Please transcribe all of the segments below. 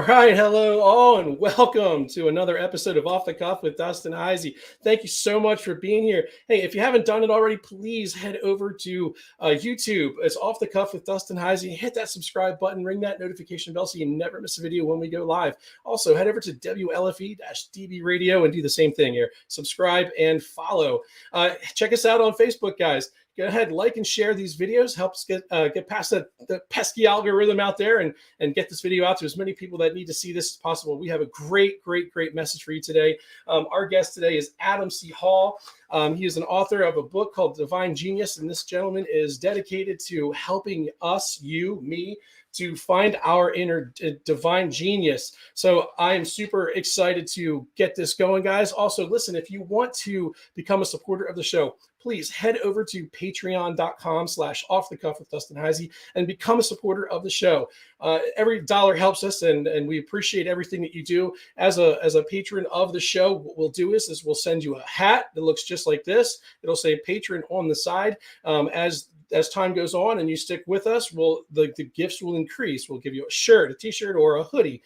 right, hello all, and welcome to another episode of Off the Cuff with Dustin Heisey. Thank you so much for being here. Hey, if you haven't done it already, please head over to YouTube. It's Off the Cuff with Dustin Heisey. Hit that subscribe button, ring that notification bell so you never miss a video when we go live. Also, head over to WLFE-DB Radio and do the same thing here. Subscribe and follow. Check us out on Facebook, guys. Go ahead, like and share these videos. Helps get past the pesky algorithm out there and get this video out to as many people that need to see this as possible. We have a great message for you today. Our guest today is Adam C. Hall. He is an author of a book called Divine Genius, and this gentleman is dedicated to helping us, you, me, to find our inner divine genius. So I am super excited to get this going, guys. Also, listen, if you want to become a supporter of the show, please head over to patreon.com/offthecuff with Dustin Heisey and become a supporter of the show. Every dollar helps us, and we appreciate everything that you do. As a patron of the show, what we'll do is we'll send you a hat that looks just like this. It'll say patron on the side. As time goes on and you stick with us, the gifts will increase. We'll give you a shirt, a t-shirt, or a hoodie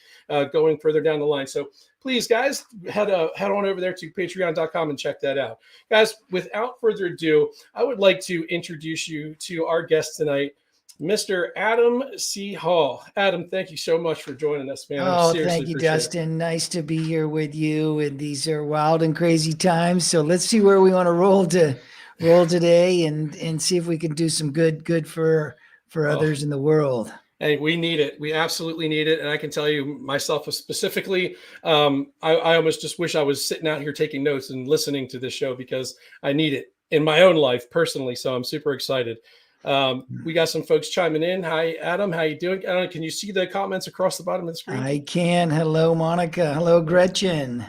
going further down the line. So please, guys, head on over there to patreon.com and check that out. Guys, without further ado, I would like to introduce you to our guest tonight, Mr. Adam C. Hall. Adam, thank you so much for joining us, man. Thank you, Dustin. Nice to be here with you. And these are wild and crazy times. So let's see where we want to roll today and see if we can do some good for others in the world. Hey, we need it. We absolutely need it. And I can tell you myself specifically, I almost just wish I was sitting out here taking notes and listening to this show because I need it in my own life personally. So I'm super excited. We got some folks chiming in. Hi, Adam. How you doing? Can you see the comments across the bottom of the screen? I can. Hello, Monica. Hello, Gretchen.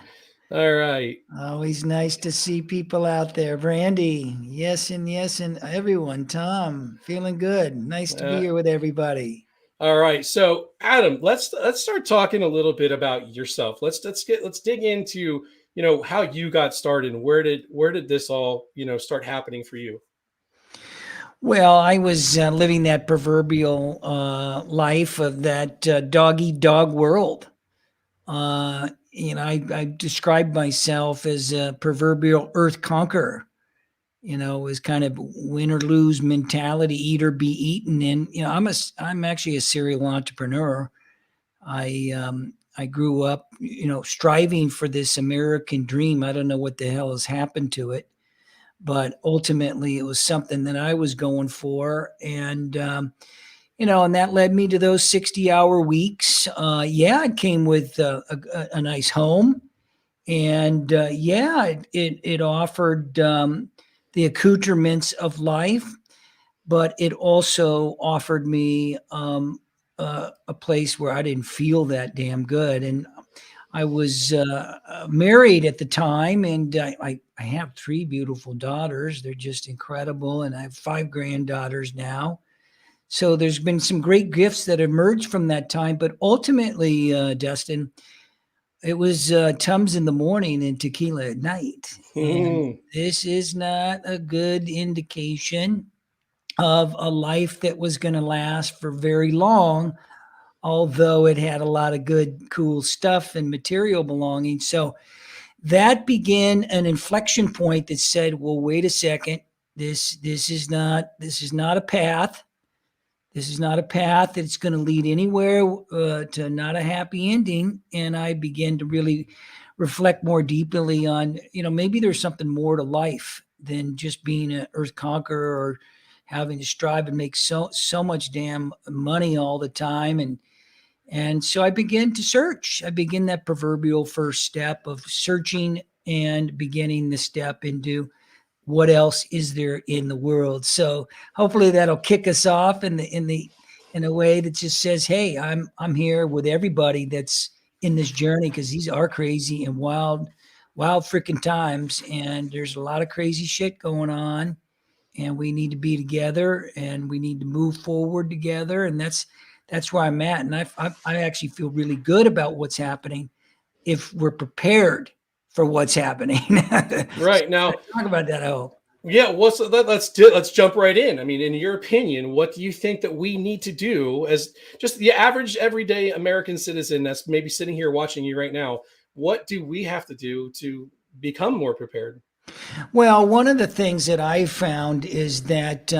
All right. Always nice to see people out there. Brandy. Yes, and everyone. Tom, feeling good. Nice to be here with everybody. All right. So, Adam, let's start talking a little bit about yourself. Let's dig into, how you got started and where did this all, start happening for you? Well, I was living that proverbial life of that dog-eat-dog world. I described myself as a proverbial Earth Conqueror. It was kind of win or lose mentality, eat or be eaten. And I'm actually a serial entrepreneur. I grew up, striving for this American dream. I don't know what the hell has happened to it, but ultimately it was something that I was going for. And and that led me to those 60-hour weeks. It came with a nice home. And it offered the accoutrements of life, but it also offered me a place where I didn't feel that damn good. And I was married at the time, and I have 3 beautiful daughters. They're just incredible. And I have 5 granddaughters now. So there's been some great gifts that emerged from that time. But ultimately, Dustin, it was Tums in the morning and tequila at night. And this is not a good indication of a life that was going to last for very long, although it had a lot of good, cool stuff and material belonging. So that began an inflection point that said, well, wait a second, this is not a path. This is not a path that's going to lead anywhere to not a happy ending. And I began to really reflect more deeply on, maybe there's something more to life than just being an Earth Conqueror or having to strive and make so much damn money all the time. And so I began to search. I began that proverbial first step of searching and beginning the step into what else is there in the world. So hopefully that'll kick us off in a way that just says, hey, I'm here with everybody that's in this journey, because these are crazy and wild freaking times. And there's a lot of crazy shit going on, and we need to be together and we need to move forward together. And that's where I'm at. And I actually feel really good about what's happening if we're prepared for what's happening. Right now, talk about that. Yeah, let's jump right in. I mean, in your opinion, what do you think that we need to do as just the average everyday American citizen that's maybe sitting here watching you right now? What do we have to do to become more prepared? Well, one of the things that I found is that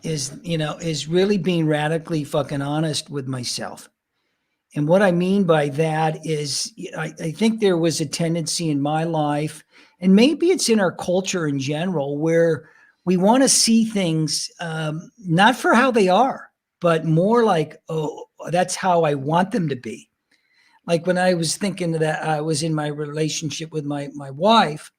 is really being radically fucking honest with myself. And what I mean by that is, I think there was a tendency in my life, and maybe it's in our culture in general, where we want to see things not for how they are, but more like, oh, that's how I want them to be. Like when I was thinking that I was in my relationship with my wife,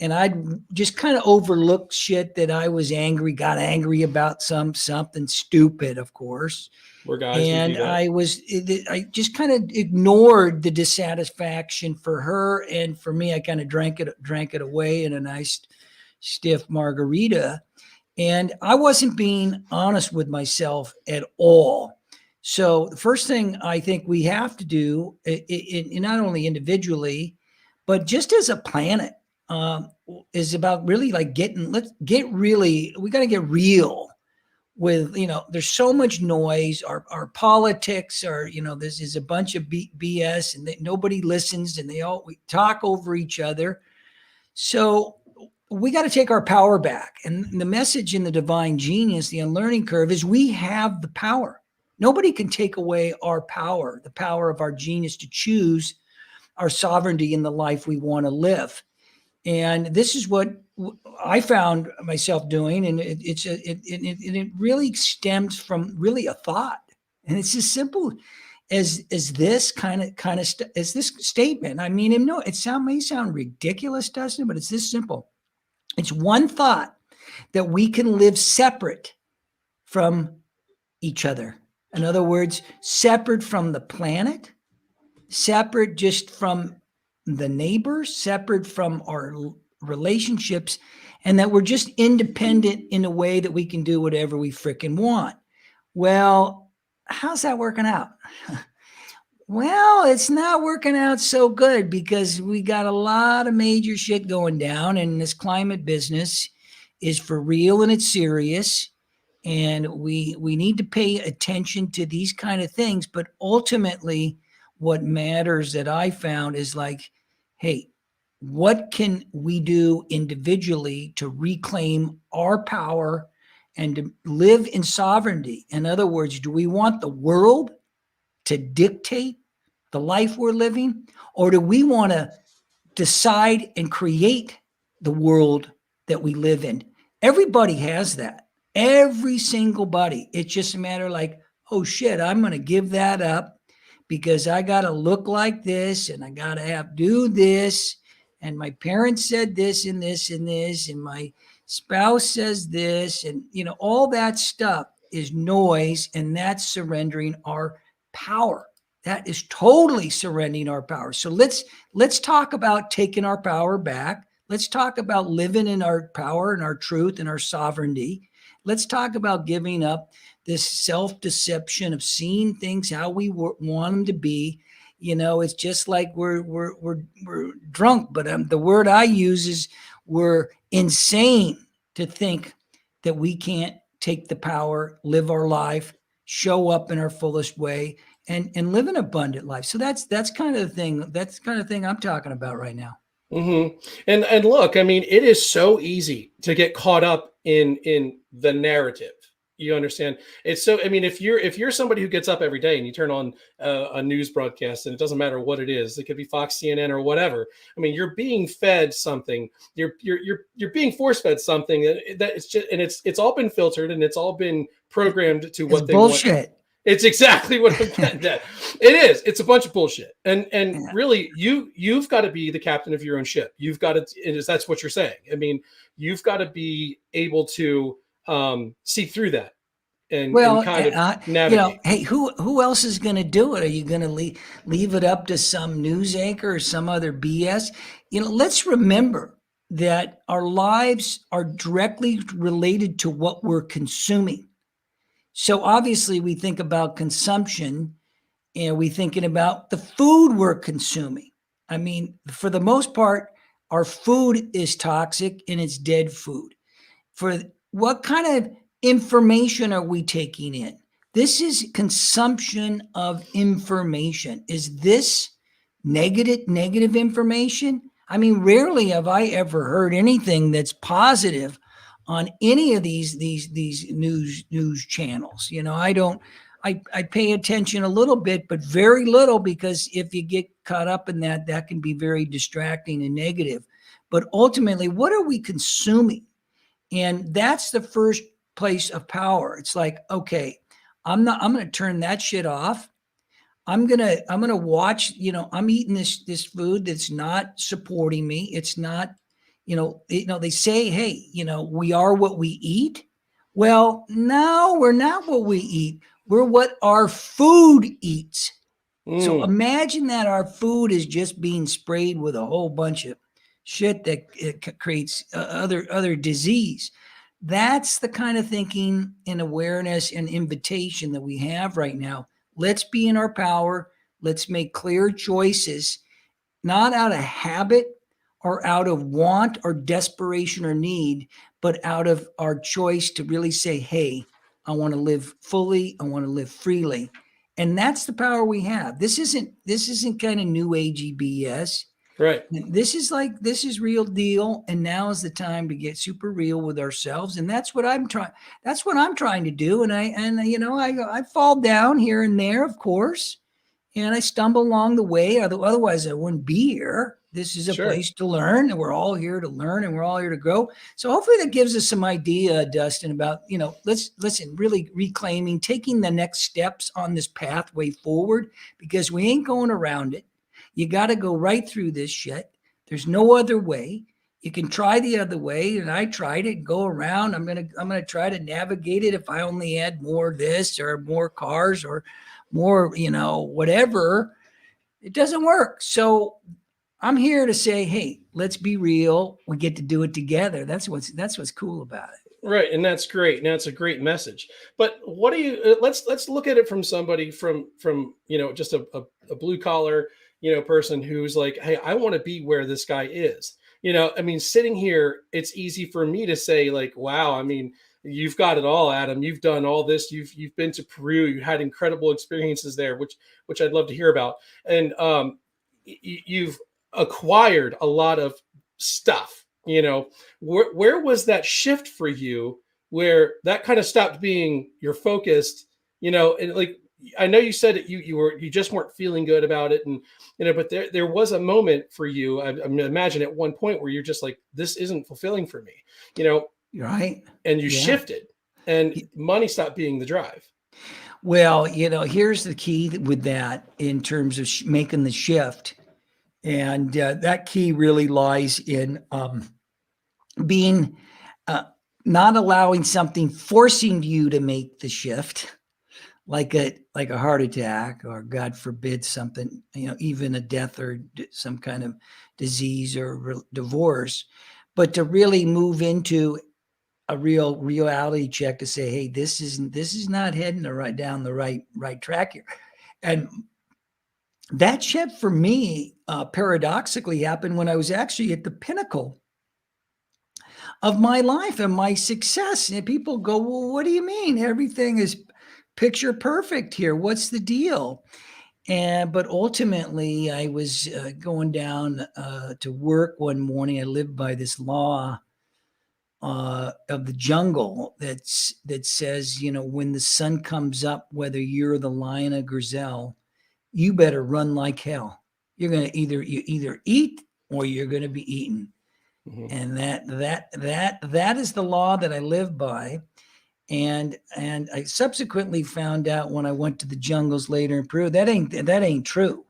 and I'd just kind of overlook shit that I was got angry about something stupid, of course. We're guys, we do And that. I just kind of ignored the dissatisfaction for her, and for me, I kind of drank it away in a nice stiff margarita, and I wasn't being honest with myself at all. So the first thing I think we have to do, not only individually, but just as a planet, is about really like we got to get real with, there's so much noise. Our politics are, this is a bunch of BS, and nobody listens, and we talk over each other. So we got to take our power back. And the message in the divine genius, the unlearning curve, is we have the power. Nobody can take away our power, the power of our genius to choose our sovereignty in the life we want to live. And this is what I found myself doing, and it really stems from really a thought, and it's as simple as this as this statement. I mean, no, may sound ridiculous, Dustin, but it's this simple. It's one thought that we can live separate from each other. In other words, separate from the planet, separate just from the neighbors, separate from our relationships, and that we're just independent in a way that we can do whatever we freaking want. Well, how's that working out? Well, it's not working out so good, because we got a lot of major shit going down, and this climate business is for real, and it's serious. And we need to pay attention to these kind of things. But ultimately, what matters that I found is like, hey, what can we do individually to reclaim our power and to live in sovereignty? In other words, do we want the world to dictate the life we're living, or do we want to decide and create the world that we live in? Everybody has that. Every single body. It's just a matter like, oh shit, I'm going to give that up because I got to look like this, and I got to do this. And my parents said this and this and this, and my spouse says this. And, all that stuff is noise, and that's surrendering our power. That is totally surrendering our power. So let's talk about taking our power back. Let's talk about living in our power and our truth and our sovereignty. Let's talk about giving up this self-deception of seeing things how we want them to be. It's just like we're drunk, but the word I use is we're insane to think that we can't take the power, live our life, show up in our fullest way, and live an abundant life. So that's kind of the thing. That's the kind of thing I'm talking about right now. And look, I mean, it is so easy to get caught up in the narrative. You understand? It's so. I mean, if you're somebody who gets up every day and you turn on a news broadcast, and it doesn't matter what it is, it could be Fox, CNN, or whatever. I mean, you're being fed something. You're being force fed something that it's just, and it's all been filtered, and it's all been programmed to what It's they want. bullshit. It's exactly what I'm getting at. It is. It's a bunch of bullshit. And really, you've got to be the captain of your own ship. You've got to. That's what you're saying. I mean, you've got to be able to see through that and kind of navigate. Hey, who else is going to do it? Are you going to leave it up to some news anchor or some other BS? Let's remember that our lives are directly related to what we're consuming. So obviously we think about consumption, and we thinking about the food we're consuming. I mean, for the most part, our food is toxic, and it's dead food. for what kind of information are we taking in? This is consumption of information. Is this negative information? I mean, rarely have I ever heard anything that's positive on any of these news channels. I don't. I pay attention a little bit, but very little, because if you get caught up in that, that can be very distracting and negative. But ultimately, what are we consuming? And that's the first place of power. It's like, okay, I'm going to turn that shit off. I'm going to watch, I'm eating this food that's not supporting me. It's not, they say, hey, we are what we eat. Well, no, we're not what we eat. We're what our food eats. So imagine that our food is just being sprayed with a whole bunch of shit that it creates other disease. That's the kind of thinking and awareness and invitation that we have right now. Let's be in our power. Let's make clear choices, not out of habit or out of want or desperation or need, but out of our choice to really say, hey, I want to live fully. I want to live freely. And that's the power we have. This isn't kind of new agey BS. Right. This is real deal. And now is the time to get super real with ourselves. And that's what I'm trying to do. And I fall down here and there, of course, and I stumble along the way. Otherwise I wouldn't be here. This is a place to learn, and we're all here to learn, and we're all here to grow. So hopefully that gives us some idea, Dustin, about, let's listen, really reclaiming, taking the next steps on this pathway forward, because we ain't going around it. You got to go right through this shit. There's no other way. You can try the other way, and I tried it. Go around. I'm gonna try to navigate it. If I only had more of this or more cars or more, whatever, it doesn't work. So I'm here to say, hey, let's be real. We get to do it together. That's what's cool about it. Right, and that's great. Now, it's a great message. But what do you? Let's look at it from somebody from just a blue collar person who's like, hey, I want to be where this guy is. I mean, sitting here, it's easy for me to say, like, wow, I mean, you've got it all, Adam. You've done all this. You've been to Peru. You had incredible experiences there, which I'd love to hear about. And you've acquired a lot of stuff. Where was that shift for you, where that kind of stopped being your focus? And like, I know you said that you just weren't feeling good about it, and but there was a moment for you, I imagine, at one point where you're just like, this isn't fulfilling for me, right? And you shifted, and money stopped being the drive. Well, here's the key with that in terms of making the shift, and that key really lies in being not allowing something forcing you to make the shift, like a heart attack, or God forbid something, even a death or some kind of disease or divorce, but to really move into a real reality check to say, hey, this is not heading down the right track here. And that shift for me paradoxically happened when I was actually at the pinnacle of my life and my success. And people go, well, what do you mean? Everything is picture perfect here. What's the deal? But ultimately, I was going down to work one morning. I lived by this law of the jungle that says, when the sun comes up, whether you're the lion or gazelle, you better run like hell. You're gonna either eat or you're gonna be eaten. Mm-hmm. And that is the law that I live by. And I subsequently found out when I went to the jungles later in Peru, that ain't true.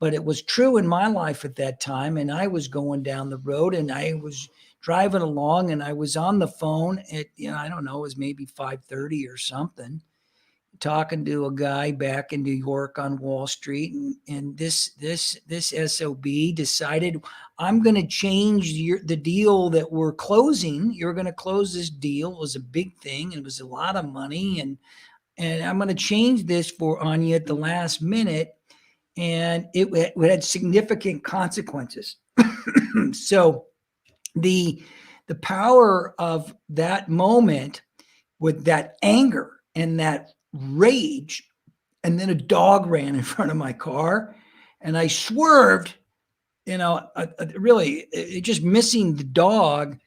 But it was true in my life at that time. And I was going down the road, and I was driving along, and I was on the phone at, I don't know, it was maybe 5:30 or something, talking to a guy back in New York on Wall Street. And this SOB decided, I'm going to change the deal that we're closing. You're going to close this deal. It was a big thing. It was a lot of money. And I'm going to change this on you at the last minute. And it had significant consequences. So the the power of that moment with that anger and that rage. And then a dog ran in front of my car and I swerved, really just missing the dog.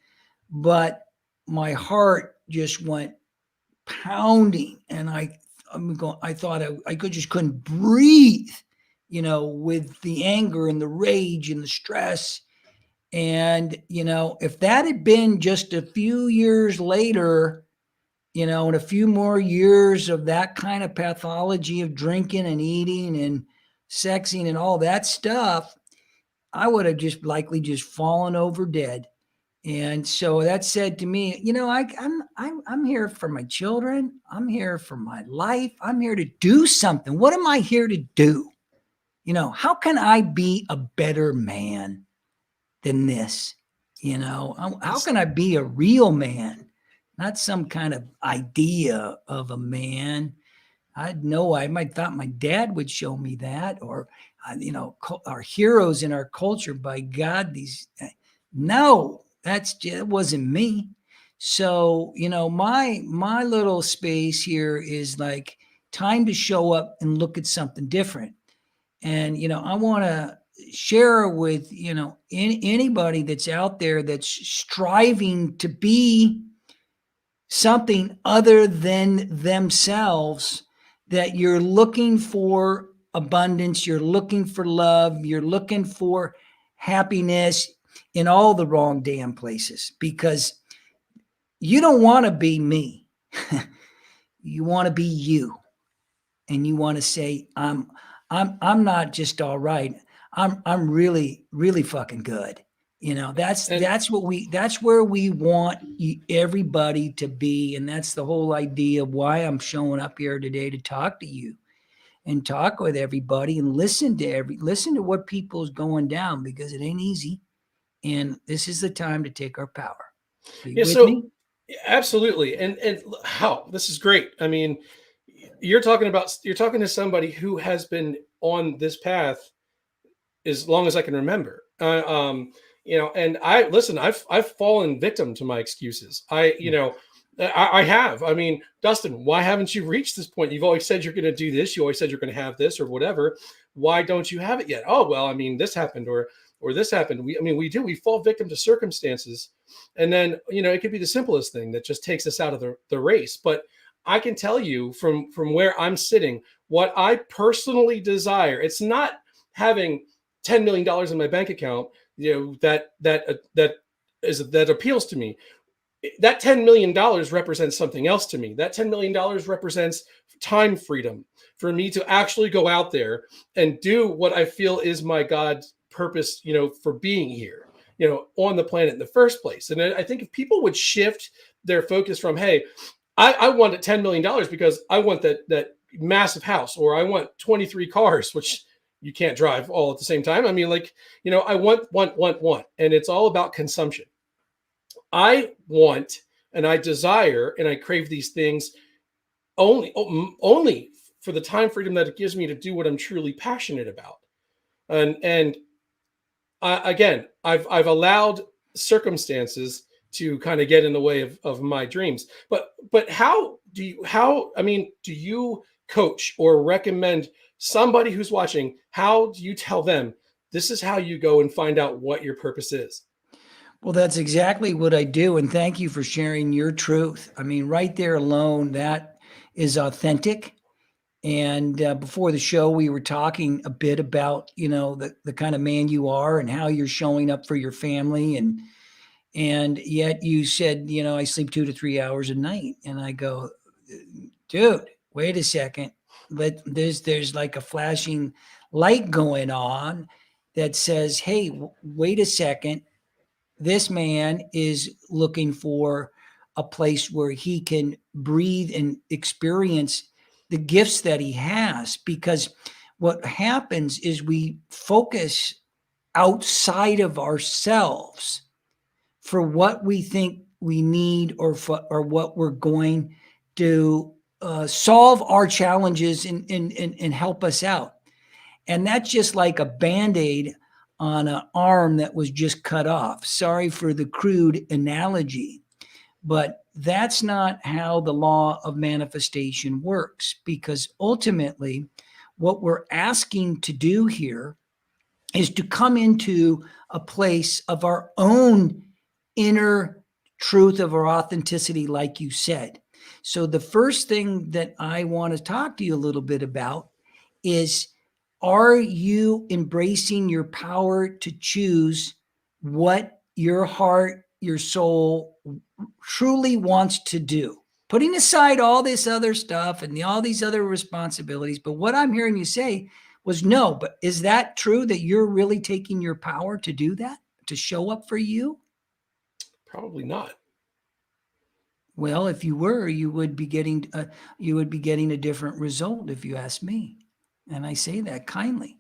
But my heart just went pounding and I thought I couldn't breathe, with the anger and the rage and the stress. And, if that had been just a few years later, and a few more years of that kind of pathology of drinking and eating and sexing and all that stuff, I would have just likely just fallen over dead. And so that said to me, I'm here for my children. I'm here for my life. I'm here to do something. What am I here to do? How can I be a better man than this? How can I be a real man, not some kind of idea of a man? I might thought my dad would show me that, or our heroes in our culture. By God, no, it wasn't me. So my little space here is like time to show up and look at something different. And I want to share with anybody that's out there that's striving to be something other than themselves, that you're looking for abundance, you're looking for love, you're looking for happiness in all the wrong damn places, because you don't want to be me. You want to be you. And you want to say, I'm not just all right. I'm really, really fucking good. That's where we want everybody to be. And that's the whole idea of why I'm showing up here today, to talk to you and talk with everybody and listen to what people's going down, because it ain't easy. And this is the time to take our power. Are you with me? Absolutely. And how this is great. I mean, you're talking to somebody who has been on this path as long as I can remember. And I've fallen victim to my excuses. I have. I mean, Dustin, why haven't you reached this point? You've always said you're going to do this. You always said you're going to have this or whatever. Why don't you have it yet? Oh, well, I mean, this happened or this happened. We fall victim to circumstances. And then, it could be the simplest thing that just takes us out of the race. But I can tell you from where I'm sitting, what I personally desire. It's not having $10 million in my bank account, that appeals to me. That $10 million represents something else to me. That $10 million represents time freedom for me to actually go out there and do what I feel is my God's purpose, for being here, on the planet in the first place. And I think if people would shift their focus from, hey, I want $10 million because I want that massive house, or I want 23 cars, which you can't drive all at the same time. I mean, I want, and it's all about consumption. I want and I desire and I crave these things only for the time freedom that it gives me to do what I'm truly passionate about. And again, I've allowed circumstances to kind of get in the way of my dreams. But do you coach or recommend somebody who's watching? How do you tell them this is how you go and find out what your purpose is? Well, that's exactly what I do. And thank you for sharing your truth. I mean, right there alone, that is authentic. And before the show, we were talking a bit about, the kind of man you are and how you're showing up for your family. And yet you said, I sleep 2 to 3 hours a night. And I go, dude, wait a second. But there's like a flashing light going on that says, hey, wait a second. This man is looking for a place where he can breathe and experience the gifts that he has. Because what happens is we focus outside of ourselves for what we think we need, or what we're going to solve our challenges and help us out. And that's just like a Band-Aid on an arm that was just cut off. Sorry for the crude analogy, but that's not how the law of manifestation works, because ultimately, what we're asking to do here is to come into a place of our own inner truth, of our authenticity, like you said. So, the first thing that I want to talk to you a little bit about is, are you embracing your power to choose what your heart, your soul truly wants to do? Putting aside all this other stuff and all these other responsibilities. But what I'm hearing you say was no. But is that true, that you're really taking your power to do that, to show up for you? Probably not. Well, if you were, you would be getting a different result, if you ask me. And I say that kindly,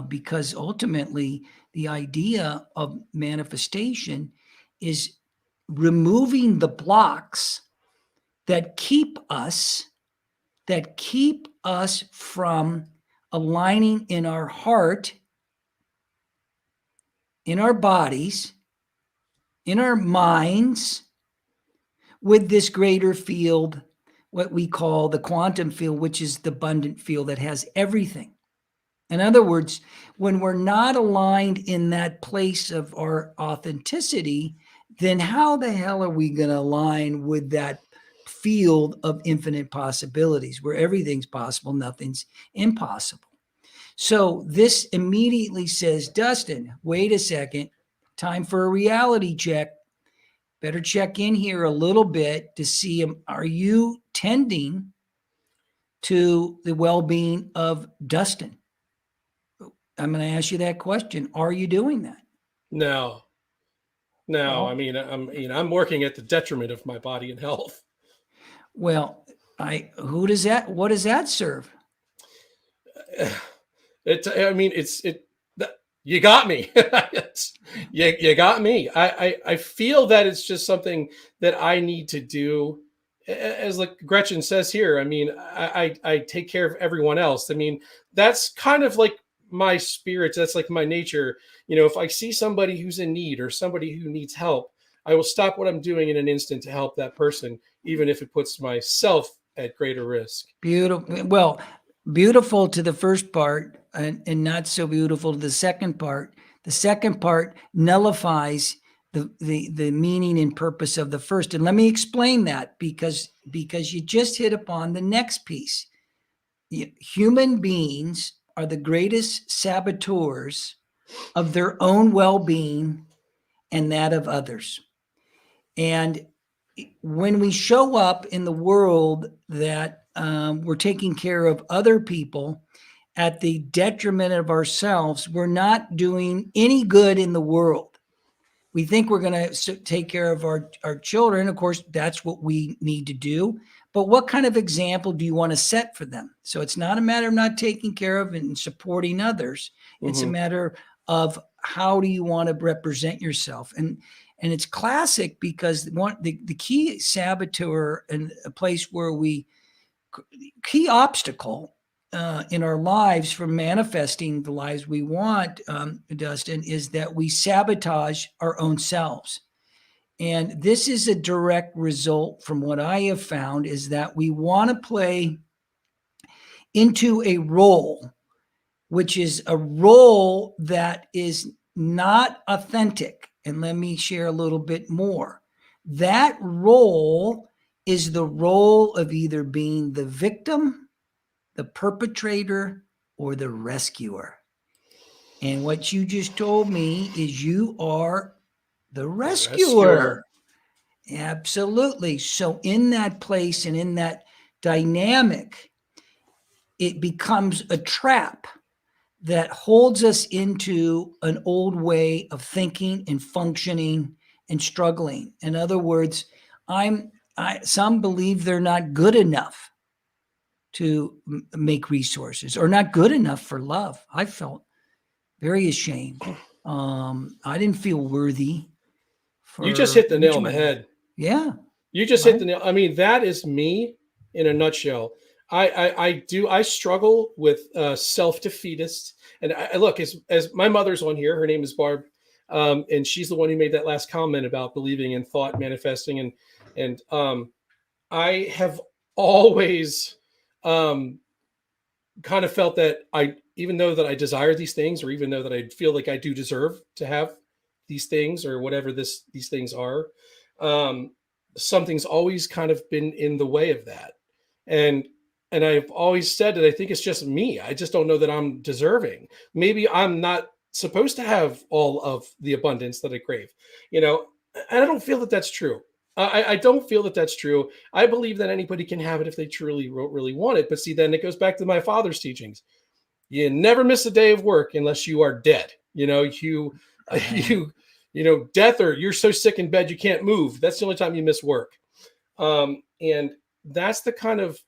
because ultimately the idea of manifestation is removing the blocks that keep us from aligning in our heart, in our bodies, in our minds, with this greater field, what we call the quantum field, which is the abundant field that has everything. In other words, when we're not aligned in that place of our authenticity, then how the hell are we going to align with that field of infinite possibilities, where everything's possible, nothing's impossible? So this immediately says, Dustin, wait a second, time for a reality check. Better check in here a little bit to see, are you tending to the well-being of Dustin? I'm going to ask you that question. Are you doing that? No, no. Well, I mean, I'm working at the detriment of my body and health. well, what does that serve? You got me. You got me. I feel that it's just something that I need to do. As like Gretchen says here, I mean, I take care of everyone else. I mean, that's kind of like my spirit. That's like my nature. You know, if I see somebody who's in need or somebody who needs help, I will stop what I'm doing in an instant to help that person, even if it puts myself at greater risk. Beautiful. Well, beautiful to the first part, and not so beautiful to the second part. The second part nullifies the meaning and purpose of the first. And let me explain that, because you just hit upon the next piece. Human beings are the greatest saboteurs of their own well-being and that of others. And when we show up in the world that we're taking care of other people at the detriment of ourselves, we're not doing any good in the world. We think we're going to take care of our children. Of course, that's what we need to do. But what kind of example do you want to set for them? So it's not a matter of not taking care of and supporting others. It's a matter of, how do you want to represent yourself? And it's classic, because the key saboteur, and a place where key obstacle in our lives from manifesting the lives we want, Dustin, is that we sabotage our own selves. And this is a direct result from what I have found, is that we want to play into a role, which is a role that is not authentic. And let me share a little bit more. That role is the role of either being the victim, the perpetrator, or the rescuer. And what you just told me is you are the rescuer. Absolutely. So in that place and in that dynamic, it becomes a trap that holds us into an old way of thinking and functioning and struggling. In other words, some believe they're not good enough to make resources, or not good enough for love. I felt very ashamed. I didn't feel worthy. You just hit the nail on the much. head. Yeah. You just hit the nail. I mean, that is me in a nutshell. I struggle with self defeatist, and I look as my mother's on here. Her name is Barb, and she's the one who made that last comment about believing in thought manifesting, and I have always um, kind of felt that I, even though that I desire these things, or even though that I feel like I do deserve to have these things or whatever these things are, um, something's always kind of been in the way of that, and and I've always said that I think it's just me. I just don't know that I'm deserving. Maybe I'm not supposed to have all of the abundance that I crave, you know. And I don't feel that that's true. I don't feel that that's true. I believe that anybody can have it if they truly really want it. But see, then it goes back to my father's teachings. You never miss a day of work unless you are dead. You know, Right. you death, or you're so sick in bed you can't move. That's the only time you miss work. And that's the kind of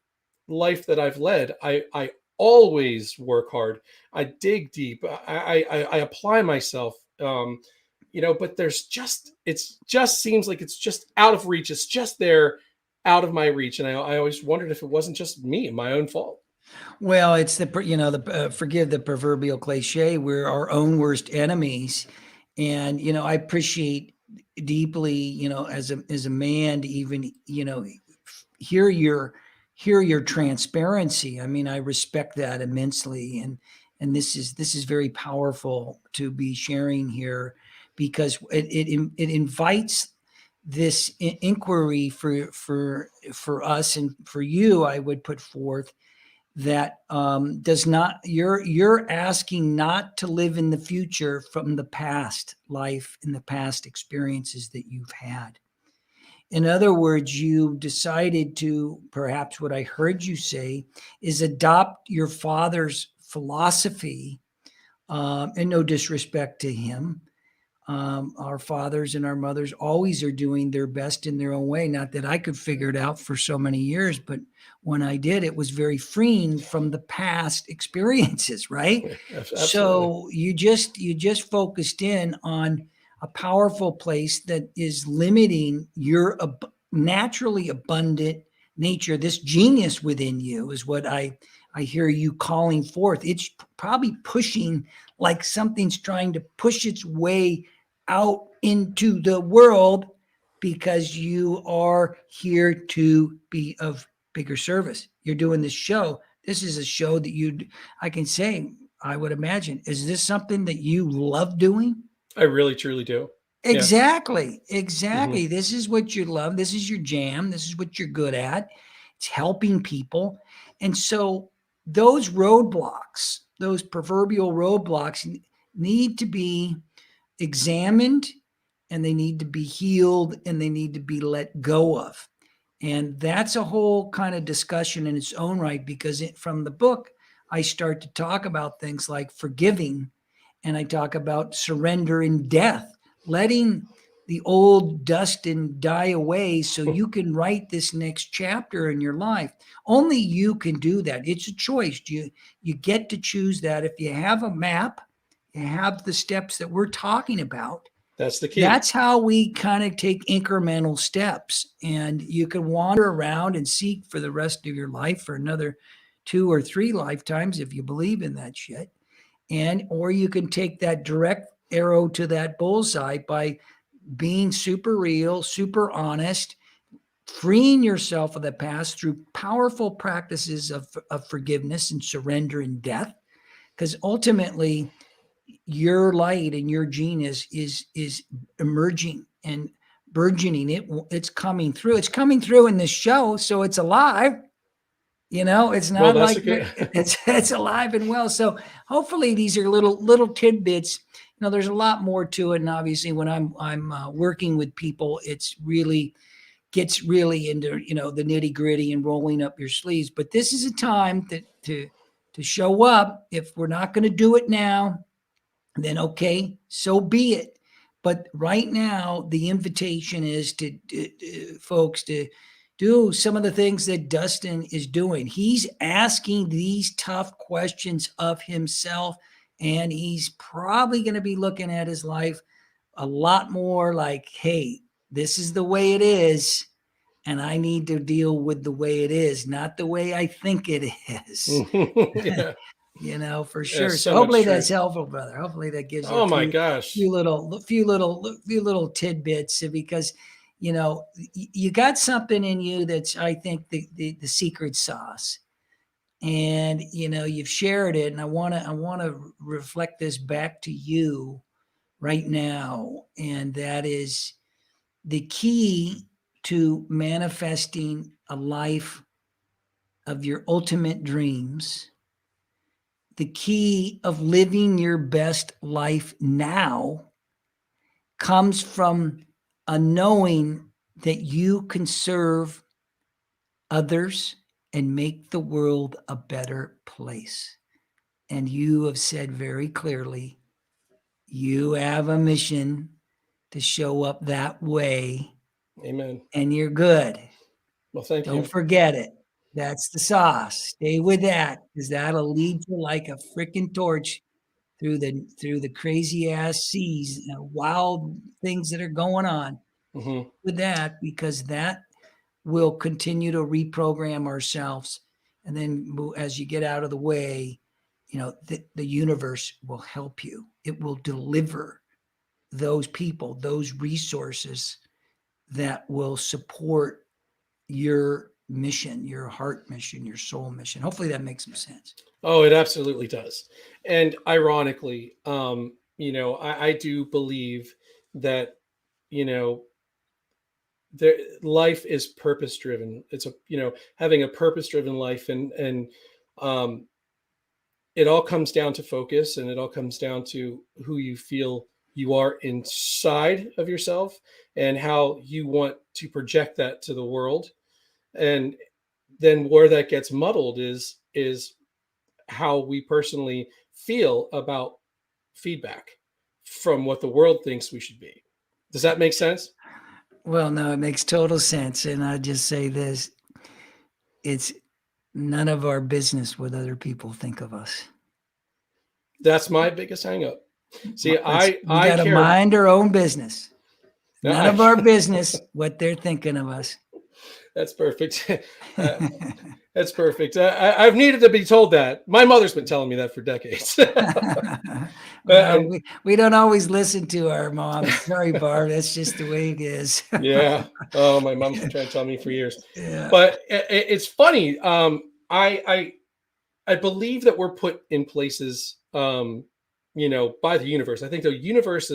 life that I've led. I always work hard. I dig deep. I apply myself. But it's just seems like it's just out of reach. It's just there, out of my reach, and I always wondered if it wasn't just me, my own fault. Well, it's forgive the proverbial cliche. We're our own worst enemies, and I appreciate deeply, as a man, to even hear your transparency. I mean, I respect that immensely, and this is very powerful to be sharing here, because it invites this inquiry for us and for you. I would put forth that does not you're asking not to live in the future from the past life and the past experiences that you've had. In other words, you decided to, perhaps what I heard you say is, adopt your father's philosophy, and no disrespect to him. Our fathers and our mothers always are doing their best in their own way. Not that I could figure it out for so many years, but when I did, it was very freeing from the past experiences, right? Absolutely. So you just focused in on a powerful place that is limiting your naturally abundant nature. This genius within you is what I hear you calling forth. It's probably pushing, like something's trying to push its way out into the world, because you are here to be of bigger service. You're doing this show. This is a show that I can say, I would imagine, is this something that you love doing? I really truly do. Yeah. Exactly. Hmm. Exactly. This is what you love. This is your jam. This is what you're good at. It's helping people. And so those roadblocks, those proverbial roadblocks, need to be examined, and they need to be healed, and they need to be let go of. And that's a whole kind of discussion in its own right, because from the book, I start to talk about things like forgiving, and I talk about surrender and death, letting the old Dustin die away so you can write this next chapter in your life. Only you can do that. It's a choice. You get to choose that. If you have a map, you have the steps that we're talking about. That's the key. That's how we kind of take incremental steps. And you can wander around and seek for the rest of your life, for another 2 or 3 lifetimes, if you believe in that shit. Or you can take that direct arrow to that bullseye by being super real, super honest, freeing yourself of the past through powerful practices of forgiveness and surrender and death. Because ultimately, your light and your genius is emerging and burgeoning. It's coming through. It's coming through in this show, so it's alive. It's Well, not that's like a good. it's alive and well. So hopefully these are little tidbits. There's a lot more to it, and obviously when I'm working with people, it's really gets really into the nitty gritty and rolling up your sleeves. But this is a time to show up. If we're not going to do it now, then okay, so be it. But right now, the invitation is to folks to do some of the things that Dustin is doing. He's asking these tough questions of himself, and he's probably going to be looking at his life a lot more like, hey, this is the way it is. and I need to deal with the way it is, not the way I think it is. Yeah. For Yeah, sure. So so much hopefully that's truth. helpful, brother. Hopefully that gives you a Oh my gosh. few little tidbits, because you got something in you that's, I think, the secret sauce. And you've shared it, and I want to reflect this back to you right now, and that is the key to manifesting a life of your ultimate dreams, the key of living your best life now, comes from a knowing that you can serve others and make the world a better place. And you have said very clearly, you have a mission to show up that way, Amen. and you're good. Well, thank Don't you. forget it. That's the sauce. Stay with that, because that'll lead you like a freaking torch through the crazy ass seas, wild things that are going on Hmm. with that, because that will continue to reprogram ourselves. And then as you get out of the way, the universe will help you. It will deliver those people, those resources that will support your mission, your heart mission, your soul mission. Hopefully that makes some sense. Oh, it absolutely does. And ironically, I do believe that, you know, there life is purpose driven. It's having a purpose driven life, and um it all comes down to focus, and it all comes down to who you feel you are inside of yourself and how you want to project that to the world. And then where that gets muddled is how we personally feel about feedback from what the world thinks we should be. Does that make sense? Well, no, it makes total sense. And I just say this, it's none of our business what other people think of us. That's my biggest hang up. See, We I got to care. mind our own business. None I, of our business what they're thinking of us. that's perfect. uh, that's perfect. I've needed to be told that. My mother's been telling me that for decades. Well, And we don't always listen to our moms. Sorry, Barb. That's just the way it is. yeah, oh, my mom's been trying to tell me for years. Yeah. But it's funny. I believe that we're put in places, by the universe. I think the universe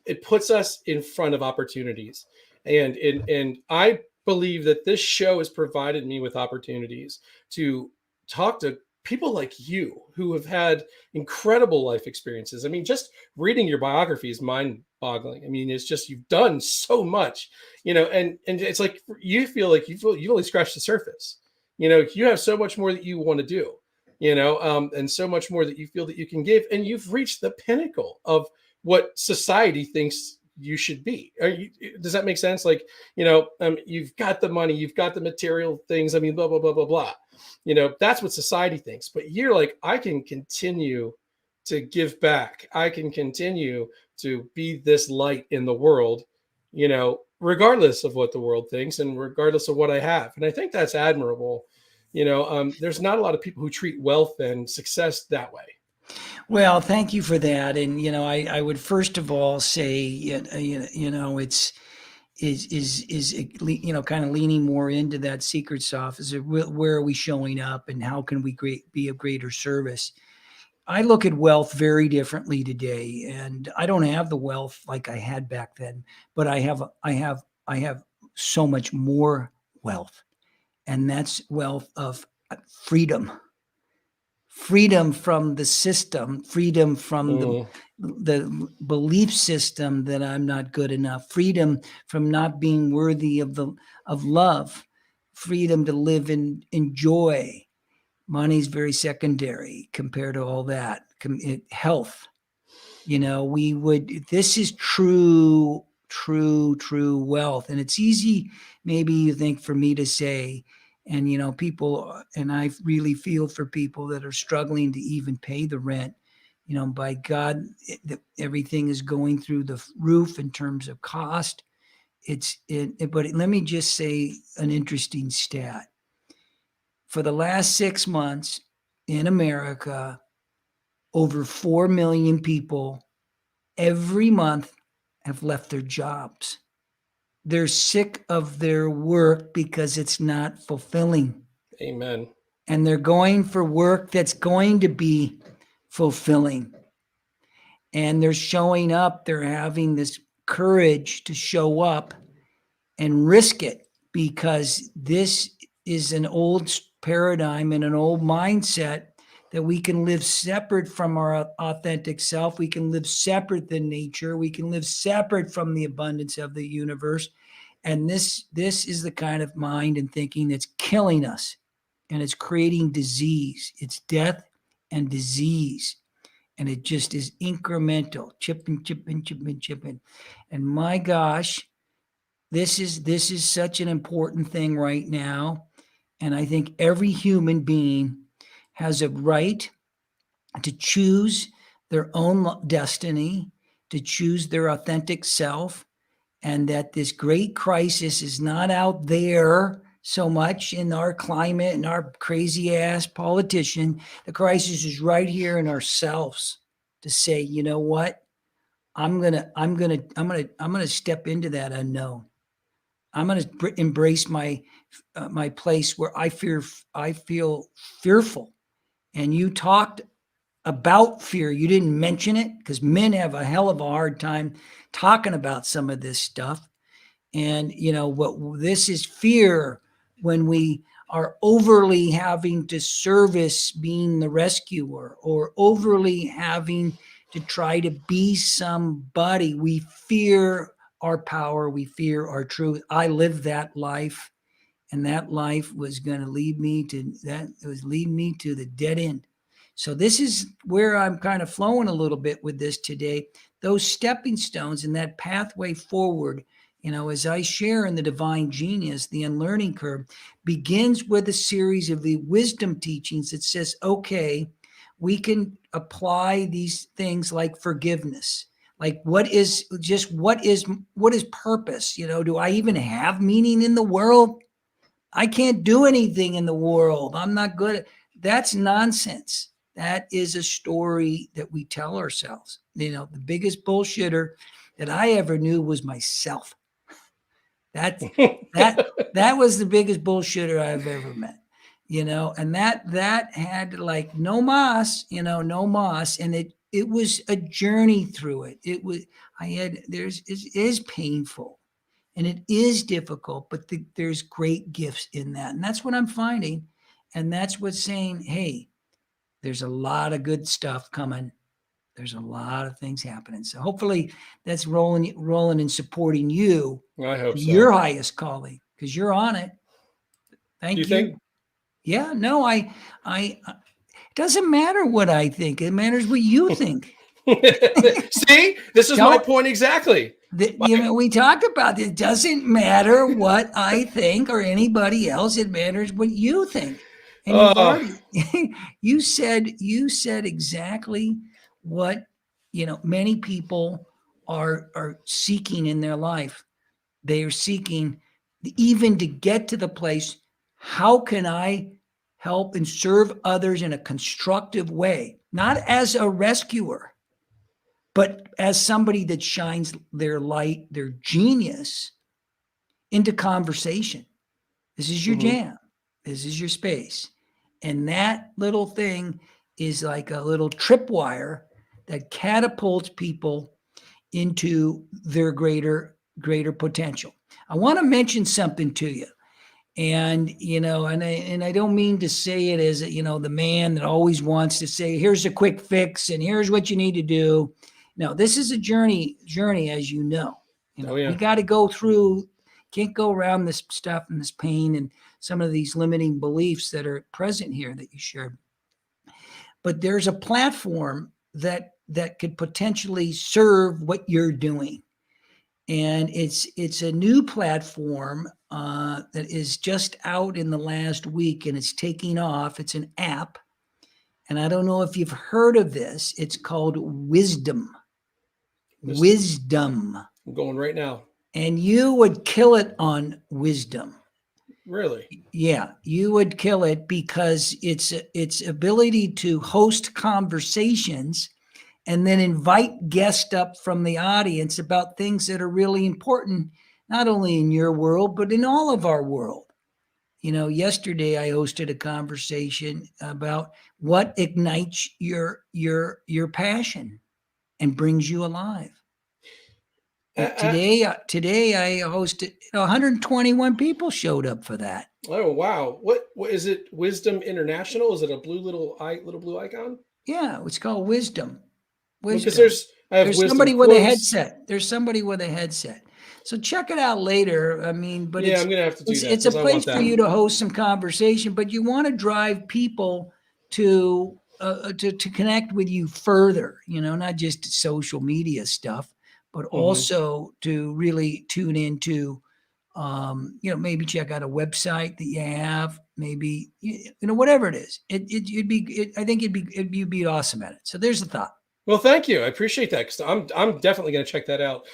it puts us in front of opportunities, and I believe that this show has provided me with opportunities to talk to people like you who have had incredible life experiences. I mean, just reading your biography is mind boggling. I mean, it's just, you've done so much, and it's like you feel like you've only scratched the surface. You have so much more that you want to do, and so much more that you feel that you can give, and you've reached the pinnacle of what society thinks you should be. Does that make sense? Like, you've got the money, you've got the material things. I mean, blah blah blah blah blah. That's what society thinks. But you're like, I can continue to give back. I can continue to be this light in the world, regardless of what the world thinks and regardless of what I have. And I think that's admirable. There's not a lot of people who treat wealth and success that way. Well, thank you for that. And I would first of all say, it's kind of leaning more into that secret sauce. Is where are we showing up, and how can we be of greater service? I look at wealth very differently today, and I don't have the wealth like I had back then, but I have so much more wealth, and that's wealth of freedom. Freedom from the system, freedom from Mm, the belief system that I'm not good enough, freedom from not being worthy of love, freedom to live in joy. Money's very secondary compared to all that. Health, this is true wealth. And it's easy, maybe you think, for me to say, and people, and I really feel for people that are struggling to even pay the rent. By God, everything is going through the roof in terms of cost. But let me just say an interesting stat. For the last 6 months in America, over 4 million people every month have left their jobs. They're sick of their work because it's not fulfilling. Amen. And they're going for work that's going to be fulfilling. And they're showing up, they're having this courage to show up and risk it, because this is an old paradigm and an old mindset that we can live separate from our authentic self. We can live separate than nature. We can live separate from the abundance of the universe. And this is the kind of mind and thinking that's killing us, and it's creating disease. It's death and disease. And it just is incremental, chipping. And my gosh, this is such an important thing right now. And I think every human being has a right to choose their own destiny, to choose their authentic self, and that this great crisis is not out there so much in our climate and our crazy ass politician. The crisis is right here in ourselves, to say, you know what? I'm gonna step into that unknown. I'm gonna embrace my place where I feel fearful. And you talked about fear. You didn't mention it because men have a hell of a hard time talking about some of this stuff. And what this is fear, when we are overly having to service being the rescuer, or overly having to try to be somebody. We fear our power, we fear our truth. I lived that life, and that life was going to lead me to that. It was leading me to the dead end. So this is where I'm kind of flowing a little bit with this today. Those stepping stones and that pathway forward, as I share in the Divine Genius, the Unlearning Curve begins with a series of the wisdom teachings that says, okay, we can apply these things like forgiveness. Like what is purpose? Do I even have meaning in the world? I can't do anything in the world. I'm not good. That's nonsense. That is a story that we tell ourselves. The biggest bullshitter that I ever knew was myself. That was the biggest bullshitter I've ever met. And that had like no moss, no moss. And it was a journey through it. It is painful. And it is difficult, but there's great gifts in that. And that's what I'm finding. And that's what's saying, hey, there's a lot of good stuff coming. There's a lot of things happening. So hopefully that's rolling and supporting you. I hope so. Your highest calling, because you're on it. Thank you. Think? Yeah, no, it doesn't matter what I think. It matters what you think. See, this is my point exactly. We talked about it. It doesn't matter what I think or anybody else. It matters what you think. And you said exactly what many people are seeking in their life. They are seeking even to get to the place, how can I help and serve others in a constructive way, not as a rescuer, but as somebody that shines their light, their genius into conversation. This is your jam. This is your space. And that little thing is like a little tripwire that catapults people into their greater potential. I want to mention something to you. And, and I don't mean to say it as, the man that always wants to say, here's a quick fix and here's what you need to do. No, this is a journey, as you know. We got to go through, can't go around this stuff and this pain and some of these limiting beliefs that are present here that you shared. But there's a platform that could potentially serve what you're doing. And it's a new platform that is just out in the last week, and it's taking off. It's an app. And I don't know if you've heard of this. It's called Wisdom. Wisdom. I'm going right now. and you would kill it on wisdom. Really? Yeah, you would kill it because its ability to host conversations and then invite guests up from the audience about things that are really important, not only in your world, but in all of our world. Yesterday I hosted a conversation about what ignites your passion and brings you alive. Today I hosted 121 people showed up for that. Oh wow! What is it? Wisdom International? Is it a little blue icon? Yeah, it's called Wisdom. Because I have There's wisdom somebody with a quotes. headset. There's somebody with a headset. So check it out later. I mean, but yeah, I'm gonna have to do that. It's a place for you to host some conversation, but you want to drive people to connect with you further. Not just social media stuff, but also to really tune into. Maybe check out a website that you have. Maybe whatever it is. I think you'd be awesome at it. So there's a thought. Well, thank you. I appreciate that because I'm definitely going to check that out.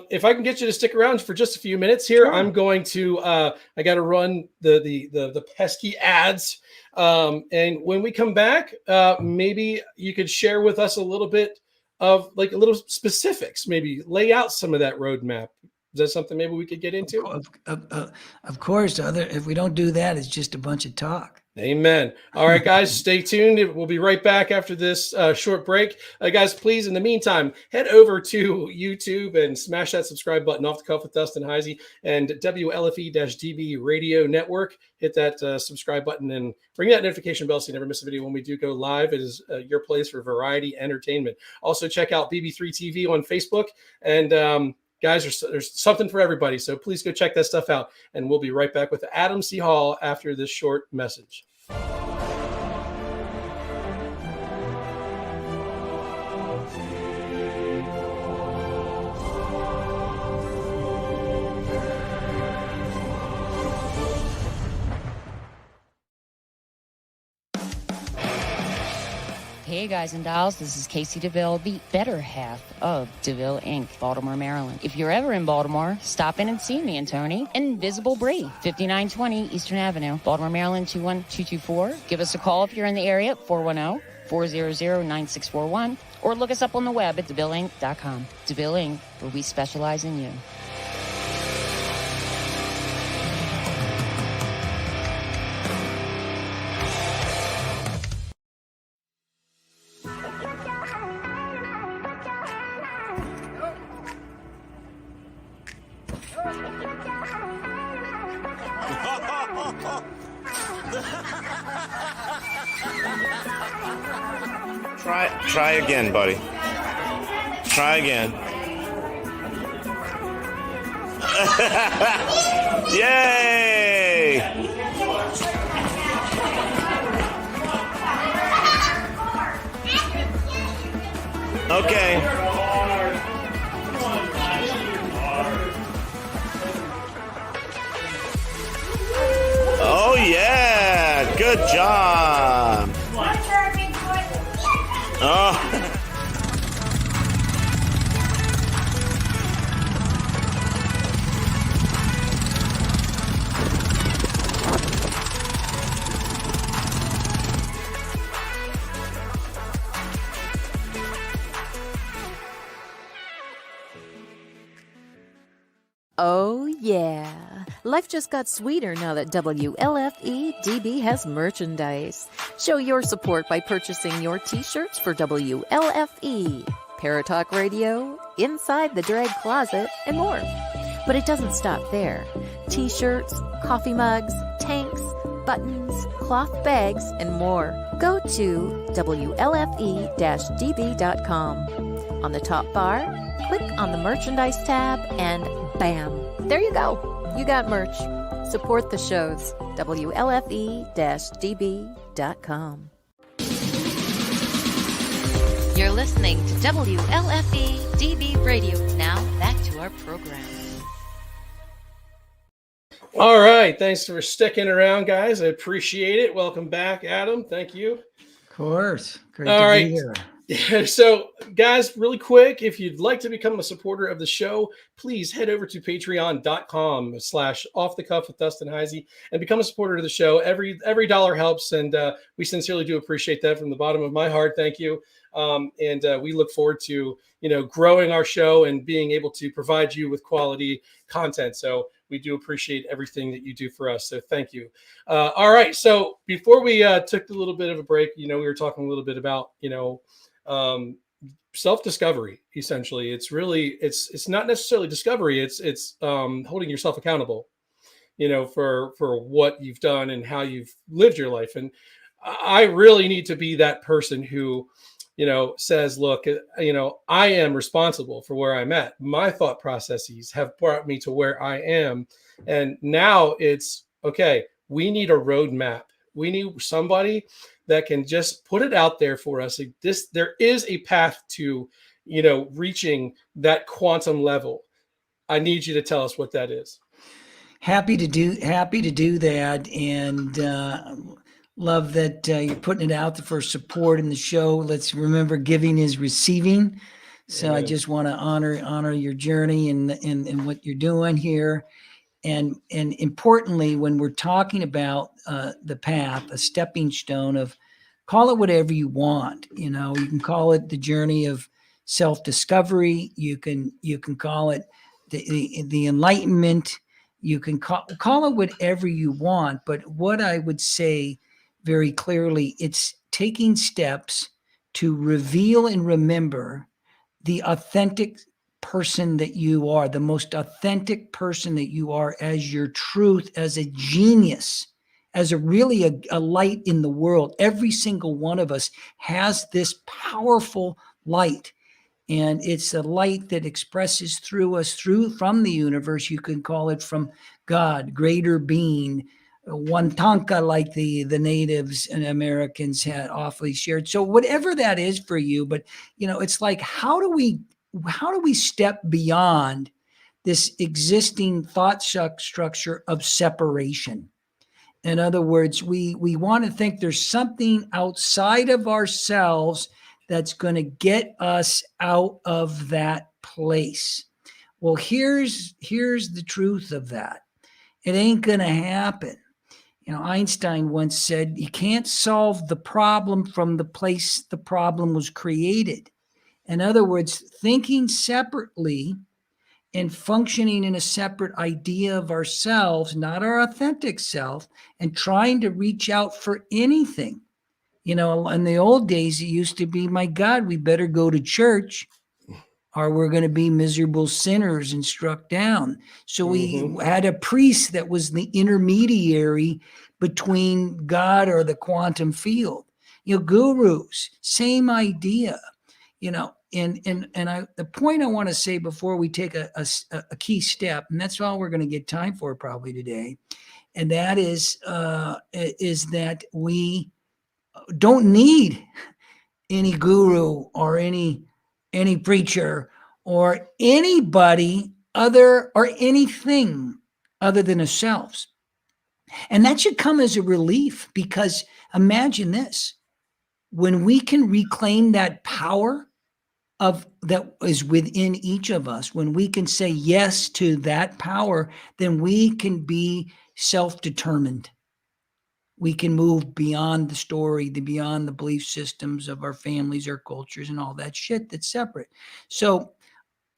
If I can get you to stick around for just a few minutes here, sure. I'm going to I got to run the pesky ads, and when we come back, maybe you could share with us a little bit of like a little specifics. Maybe lay out some of that roadmap. Is that something maybe we could get into? Of course. If we don't do that, it's just a bunch of talk. Amen. All right, guys, stay tuned. We'll be right back after this short break. Guys, please, in the meantime, head over to YouTube and smash that subscribe button. Off the Cuff with Dustin Heisey and WLFE-DB Radio Network. Hit that subscribe button and ring that notification bell so you never miss a video when we do go live. It is your place for variety entertainment. Also, check out BB3 TV on Facebook. And guys, there's something for everybody. So please go check that stuff out. And we'll be right back with Adam C. Hall after this short message. Hey guys and dolls, this is Casey DeVille, the better half of DeVille Inc., Baltimore, Maryland. If you're ever in Baltimore, stop in and see me and Tony. Invisible Brie, 5920 Eastern Avenue, Baltimore, Maryland, 21224. Give us a call if you're in the area, 410-400-9641, or look us up on the web at DeVilleInc.com. DeVille Inc., where we specialize in you. Try again, buddy. Try again. Yay! Okay. Oh yeah, good job. Oh. Oh, yeah. Life just got sweeter now that WLFE-DB has merchandise. Show your support by purchasing your t-shirts for WLFE, Paratalk Radio, Inside the Drag Closet, and more. But it doesn't stop there. T-shirts, coffee mugs, tanks, buttons, cloth bags, and more. Go to WLFE-DB.com. On the top bar, click on the merchandise tab and bam, there you go. You got merch. Support the shows. WLFE-DB.com. You're listening to WLFE-DB Radio. Now back to our program. All right. Thanks for sticking around, guys. I appreciate it. Welcome back, Adam. Thank you. Of course. Great All to right. be here. So, guys, really quick, if you'd like to become a supporter of the show, please head over to patreon.com/off the cuff with Dustin Heisey and become a supporter of the show. Every dollar helps, and we sincerely do appreciate that from the bottom of my heart. Thank you. And we look forward to growing our show and being able to provide you with quality content. So we do appreciate everything that you do for us. So thank you. All right. So before we took a little bit of a break, we were talking a little bit about um, self-discovery. Essentially, it's not necessarily discovery. It's holding yourself accountable, for what you've done and how you've lived your life. And I really need to be that person who, says, look, I am responsible for where I'm at. My thought processes have brought me to where I am. And now it's okay. We need a roadmap. We need somebody that can just put it out there for us. There is a path to, reaching that quantum level. I need you to tell us what that is. Happy to do that, and love that you're putting it out there for support in the show. Let's remember, giving is receiving. So I just want to honor your journey and what you're doing here. And importantly, when we're talking about the path, a stepping stone of, call it whatever you want. You can call it the journey of self-discovery. You can call it the enlightenment. You can call it whatever you want. But what I would say very clearly, it's taking steps to reveal and remember the authentic person that you are, the most authentic person that you are, as your truth, as a genius, as a light in the world. Every single one of us has this powerful light, and it's a light that expresses through us, from the universe. You can call it from God, greater being, Wantanka, like the natives and Americans had awfully shared. So whatever that is for you, but it's like, how do we step beyond this existing thought structure of separation? In other words, we want to think there's something outside of ourselves that's going to get us out of that place. Well, here's the truth of that. It ain't going to happen. Einstein once said, you can't solve the problem from the place the problem was created. In other words, thinking separately and functioning in a separate idea of ourselves, not our authentic self, and trying to reach out for anything. In the old days, it used to be, my God, we better go to church, or we're going to be miserable sinners and struck down. So we had a priest that was the intermediary between God or the quantum field. Gurus, same idea. The point I want to say before we take a key step, and that's all we're going to get time for probably today, and that is that we don't need any guru or any preacher or anybody or anything other than ourselves. And that should come as a relief, because imagine this: when we can reclaim that power that is within each of us, when we can say yes to that power, then we can be self-determined. We can move beyond the story, beyond the belief systems of our families, our cultures, and all that shit that's separate. So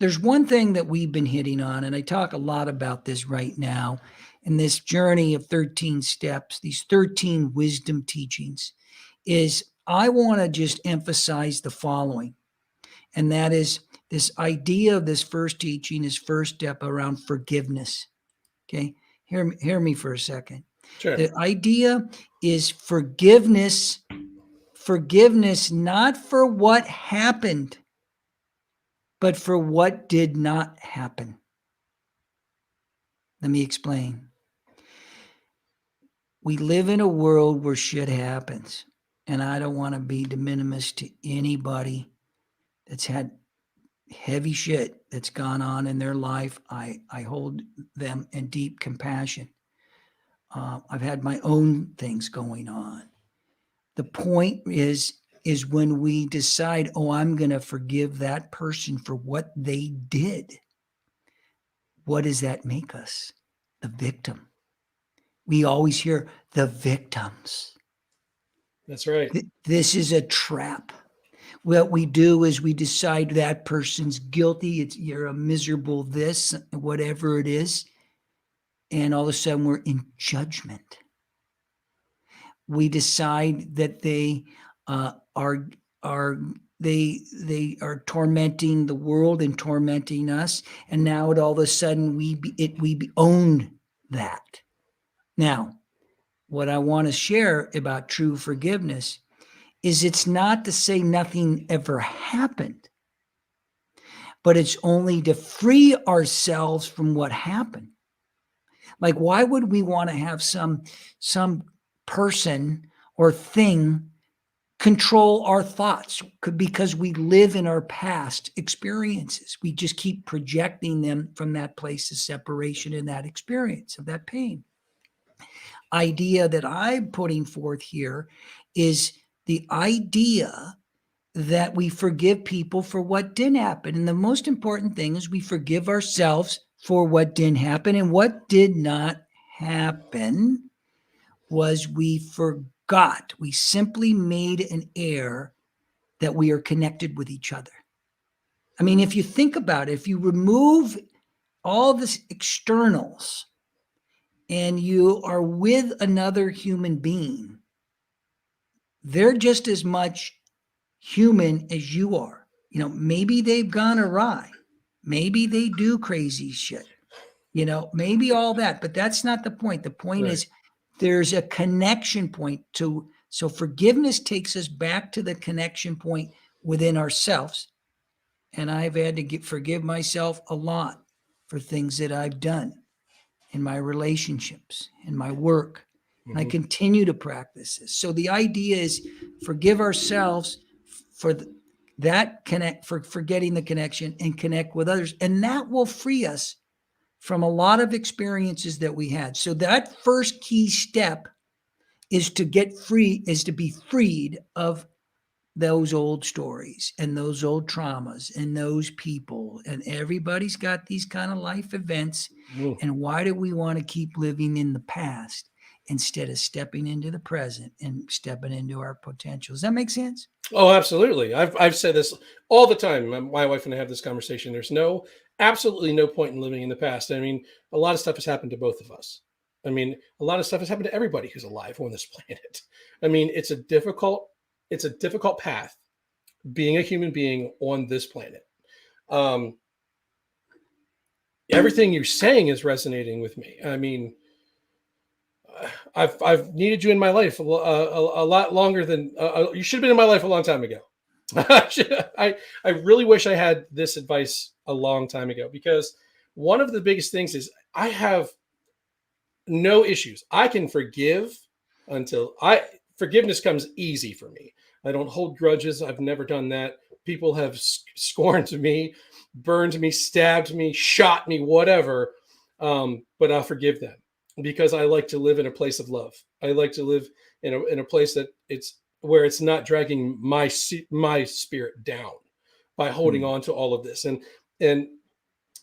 there's one thing that we've been hitting on, and I talk a lot about this right now, in this journey of 13 steps, these 13 wisdom teachings, is I want to just emphasize the following. And that is this idea of this first teaching, this first step around forgiveness. Okay. Hear me for a second. Sure. The idea is forgiveness not for what happened, but for what did not happen. Let me explain. We live in a world where shit happens, and I don't want to be de minimis to anybody that's had heavy shit that's gone on in their life. I hold them in deep compassion. I've had my own things going on. The point is, is when we decide, oh, I'm going to forgive that person for what they did. What does that make us? The victim. We always hear the victims. That's right. This is a trap. What we do is we decide that person's guilty. You're a miserable this, whatever it is. And all of a sudden we're in judgment. We decide that they are tormenting the world and tormenting us, and now all of a sudden we own that. Now, what I want to share about true forgiveness is it's not to say nothing ever happened, but it's only to free ourselves from what happened. Like, why would we want to have some person or thing control our thoughts? Because we live in our past experiences. We just keep projecting them from that place of separation and that experience of that pain. Idea that I'm putting forth here is the idea that we forgive people for what didn't happen. And the most important thing is we forgive ourselves for what didn't happen. And what did not happen was we forgot. We simply made an error that we are connected with each other. I mean, if you think about it, if you remove all the externals and you are with another human being, they're just as much human as you are. You know, maybe they've gone awry. Maybe they do crazy shit. You know, maybe all that, but that's not the point. The point is there's a connection point so forgiveness takes us back to the connection point within ourselves. And I've had to forgive myself a lot for things that I've done in my relationships, in my work. And I continue to practice this. So the idea is forgive ourselves for for forgetting the connection and connect with others. And that will free us from a lot of experiences that we had. So that first key step is to be freed of those old stories and those old traumas and those people. And everybody's got these kind of life events. And why do we want to keep living in the past instead of stepping into the present and stepping into our potential? Does that make sense? Oh, absolutely. I've said this all the time. My wife and I have this conversation. There's absolutely no point in living in the past. I mean, a lot of stuff has happened to both of us. I mean, a lot of stuff has happened to everybody who's alive on this planet. I mean, it's a difficult path being a human being on this planet. Everything you're saying is resonating with me. I mean, I've needed you in my life a lot longer than you should have been in my life a long time ago. I really wish I had this advice a long time ago, because one of the biggest things is I have no issues. I can forgive forgiveness comes easy for me. I don't hold grudges. I've never done that. People have scorned me, burned me, stabbed me, shot me, whatever. But I'll forgive them because I like to live in a place of love. I like to live in a place that where it's not dragging my spirit down by holding on to all of this. And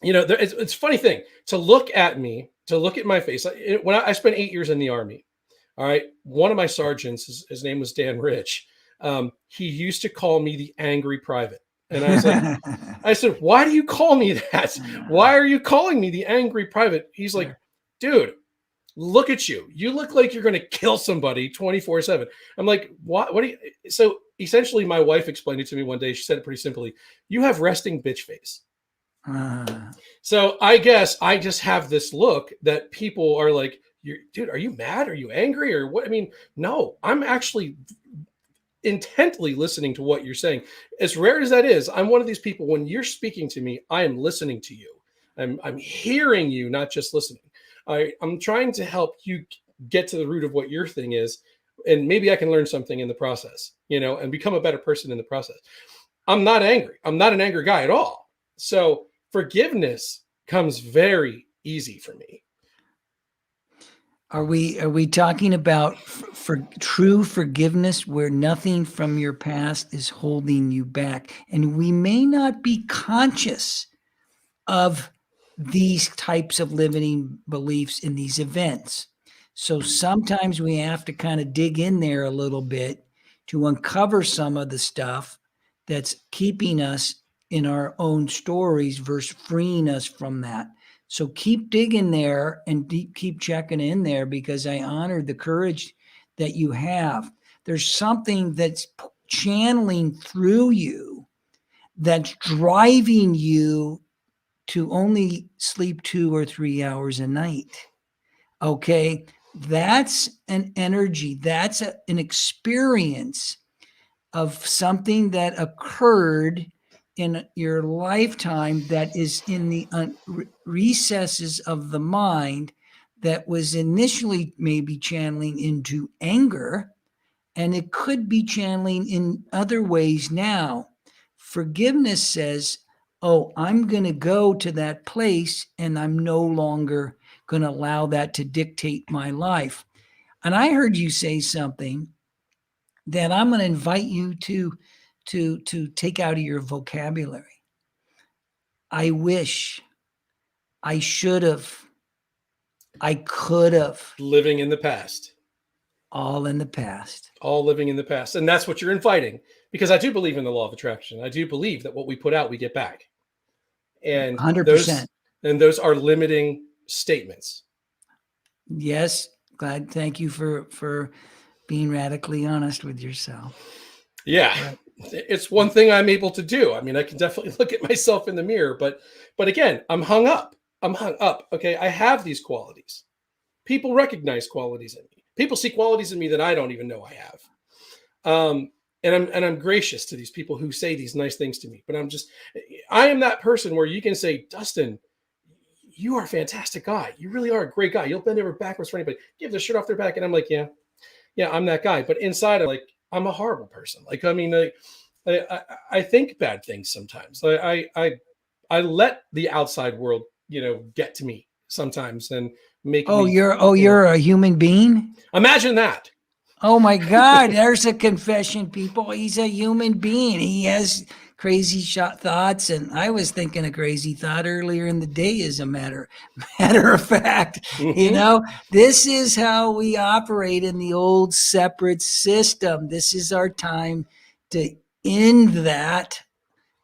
you know, it's a funny thing to look at me, to look at my face. When I spent 8 years in the Army, all right, one of my sergeants, his name was Dan Rich. He used to call me the angry private. And I was like, I said, why do you call me that? Why are you calling me the angry private? He's like, dude, look at you. You look like you're going to kill somebody 24/7. I'm like, what do you? So essentially my wife explained it to me one day. She said it pretty simply. You have resting bitch face. So I guess I just have this look that people are like, dude, are you mad? Are you angry? Or what? I mean, no, I'm actually intently listening to what you're saying. As rare as that is, I'm one of these people, when you're speaking to me, I am listening to you. I'm hearing you, not just listening. I'm trying to help you get to the root of what your thing is. And maybe I can learn something in the process, you know, and become a better person in the process. I'm not angry. I'm not an angry guy at all. So forgiveness comes very easy for me. Are we talking about for true forgiveness where nothing from your past is holding you back? And we may not be conscious of these types of limiting beliefs in these events. So sometimes we have to kind of dig in there a little bit to uncover some of the stuff that's keeping us in our own stories versus freeing us from that. So keep digging there and keep checking in there, because I honor the courage that you have. There's something that's channeling through you that's driving you to only sleep 2 or 3 hours a night. Okay. That's an energy, that's an experience of something that occurred in your lifetime that is in the recesses of the mind, that was initially maybe channeling into anger, and it could be channeling in other ways now. Forgiveness says, oh, I'm going to go to that place and I'm no longer going to allow that to dictate my life. And I heard you say something that I'm going to invite you to take out of your vocabulary. I wish, I should have, I could have. Living in the past. All in the past. All living in the past. And that's what you're inviting, because I do believe in the law of attraction. I do believe that what we put out, we get back. And 100%. Those are limiting statements. Yes. Glad. Thank you for being radically honest with yourself. Yeah. Right. It's one thing I'm able to do. I mean, I can definitely look at myself in the mirror, but again, I'm hung up. Okay. I have these qualities. People recognize qualities in me. People see qualities in me that I don't even know I have. And I'm gracious to these people who say these nice things to me, but I am that person where you can say, Dustin, you are a fantastic guy. You really are a great guy. You'll bend over backwards for anybody. Give the shirt off their back. And I'm like, yeah, I'm that guy. But inside, I'm a horrible person. I think bad things sometimes. I let the outside world, get to me sometimes and make me. You're a human being? Imagine that. Oh my God, there's a confession, people. He's a human being. He has crazy thoughts. And I was thinking a crazy thought earlier in the day, as a matter of fact. Mm-hmm. This is how we operate in the old separate system. This is our time to end that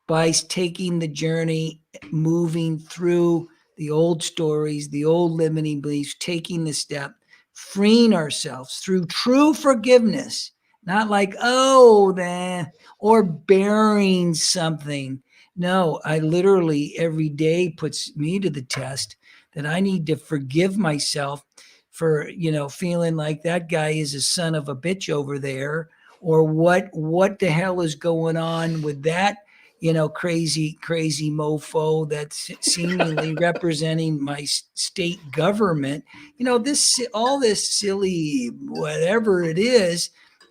by taking the journey, moving through the old stories, the old limiting beliefs, taking the step, freeing ourselves through true forgiveness, not like, or bearing something. No, I literally every day puts me to the test that I need to forgive myself for, feeling like that guy is a son of a bitch over there, or what the hell is going on with that, crazy mofo that's seemingly representing my state government. All this silly, whatever it is,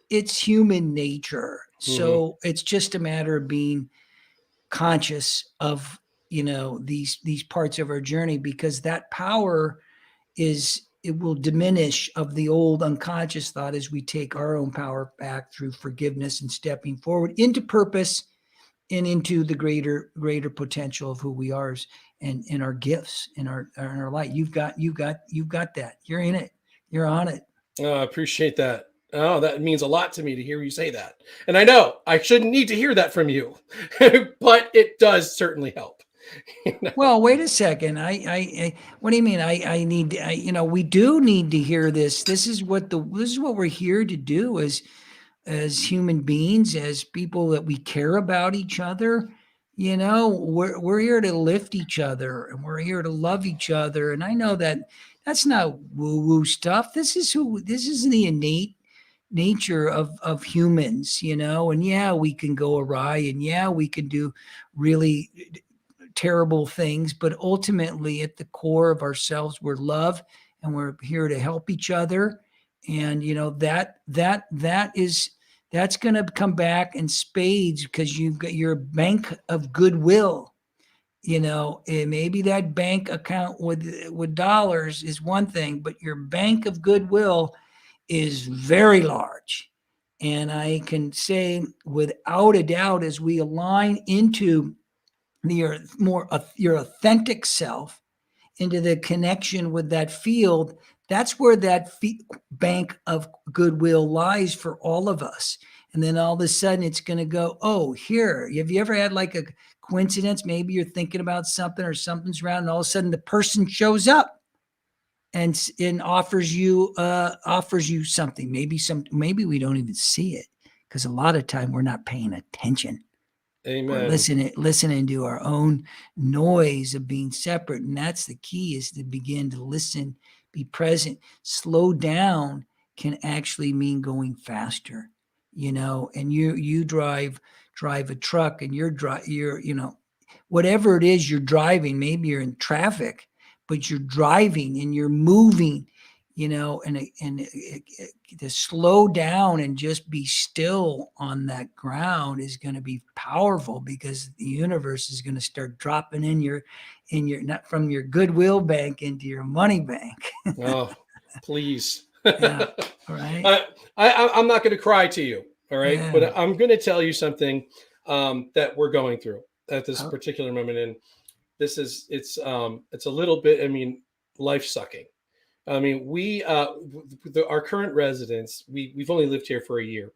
it's human nature. Mm-hmm. So it's just a matter of being conscious of, these parts of our journey, because that power it will diminish of the old unconscious thought as we take our own power back through forgiveness and stepping forward into purpose and into the greater potential of who we are and our gifts in our light. You've got that. You're in it. You're on it. Oh, I appreciate that. Oh, that means a lot to me to hear you say that. And I know I shouldn't need to hear that from you, but it does certainly help. Well, wait a second. I what do you mean? We do need to hear this. This is what we're here to do as human beings, as people that we care about each other. We're here to lift each other, and we're here to love each other. And I know that's not woo-woo stuff. This is the innate nature of humans, and we can go awry, and we can do really terrible things, but ultimately at the core of ourselves, we're love, and we're here to help each other. And that's going to come back in spades, because you've got your bank of goodwill. Maybe that bank account with dollars is one thing, but your bank of goodwill is very large. And I can say without a doubt, as we align into your your authentic self, into the connection with that field, that's where that bank of goodwill lies for all of us. And then all of a sudden it's going to go, oh, here, have you ever had like a coincidence? Maybe you're thinking about something or something's around and all of a sudden the person shows up and offers you something. Maybe we don't even see it because a lot of time we're not paying attention. Amen. We're listening to our own noise of being separate. And that's the key, is to begin to listen, be present. Slow down can actually mean going faster, and you drive a truck and you're whatever it is you're driving, maybe you're in traffic, but you're driving and you're moving, and to slow down and just be still on that ground is going to be powerful, because the universe is going to start dropping in your not from your goodwill bank into your money bank. Oh, please. Yeah. All right. I'm not going to cry to you. All right. Yeah. But I'm going to tell you something that we're going through at this particular moment. And it's a little bit, life sucking. Our current residents, we've only lived here for a year.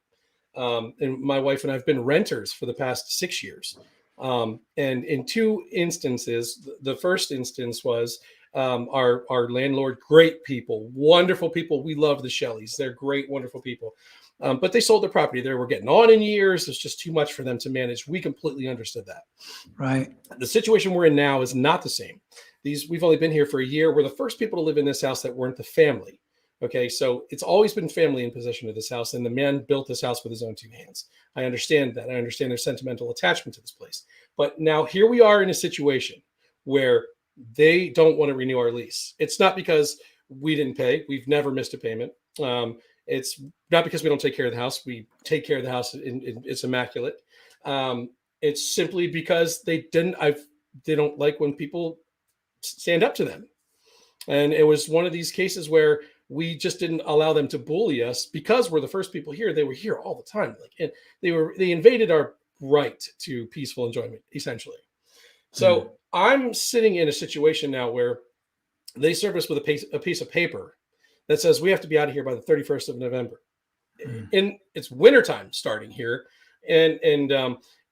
And my wife and I have been renters for the past 6 years. And in two instances, the first instance was our landlord, great people, wonderful people. We love the Shelleys. They're great, wonderful people. But they sold their property. They were getting on in years. It's just too much for them to manage. We completely understood that. Right. The situation we're in now is not the same. We've only been here for a year. We're the first people to live in this house that weren't the family. Okay, so it's always been family in possession of this house, and the man built this house with his own two hands. I understand that. I understand their sentimental attachment to this place. But now here we are in a situation where they don't want to renew our lease. It's not because we didn't pay. We've never missed a payment. It's not because we don't take care of the house. We take care of the house. It's immaculate. It's simply because they don't like when people stand up to them. And it was one of these cases where we just didn't allow them to bully us because we're the first people here. They were here all the time. And they invaded our right to peaceful enjoyment, essentially. So I'm sitting in a situation now where they serve us with a piece of paper that says we have to be out of here by the 31st of November. And it's wintertime starting here. And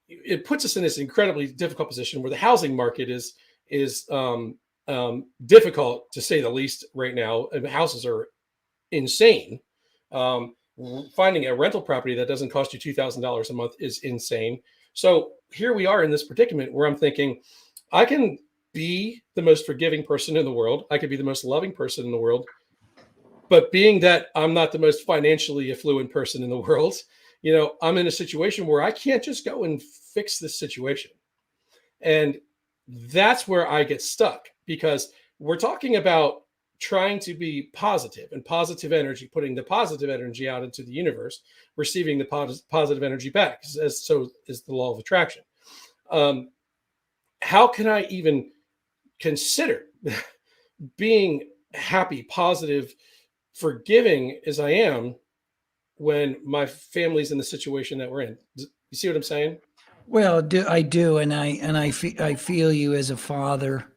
it puts us in this incredibly difficult position where the housing market is difficult, to say the least, right now. And houses are insane. Finding a rental property that doesn't cost you $2,000 a month is insane. So here we are in this predicament where I'm thinking, I can be the most forgiving person in the world. I could be the most loving person in the world. But being that I'm not the most financially affluent person in the world, I'm in a situation where I can't just go and fix this situation. And that's where I get stuck, because we're talking about trying to be positive and positive energy, putting the positive energy out into the universe, receiving the positive energy back, as so is the law of attraction. How can I even consider being happy, positive, forgiving as I am when my family's in the situation that we're in? You see what I'm saying? Well, I do, and I feel you as a father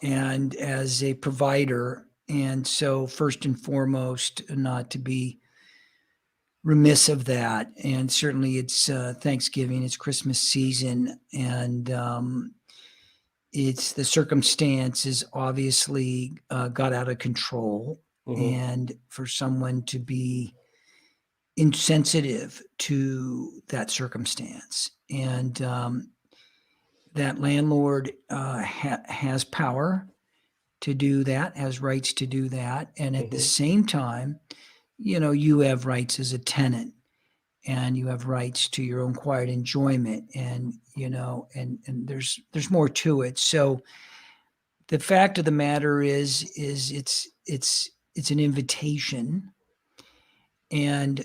and as a provider, and so first and foremost, not to be remiss of that. And certainly, it's Thanksgiving, it's Christmas season, and it's the circumstances obviously got out of control, and for someone to be insensitive to that circumstance. And that landlord has power to do that, has rights to do that. And at the same time, you have rights as a tenant, and you have rights to your own quiet enjoyment. And, and there's more to it. So the fact of the matter is it's an invitation, and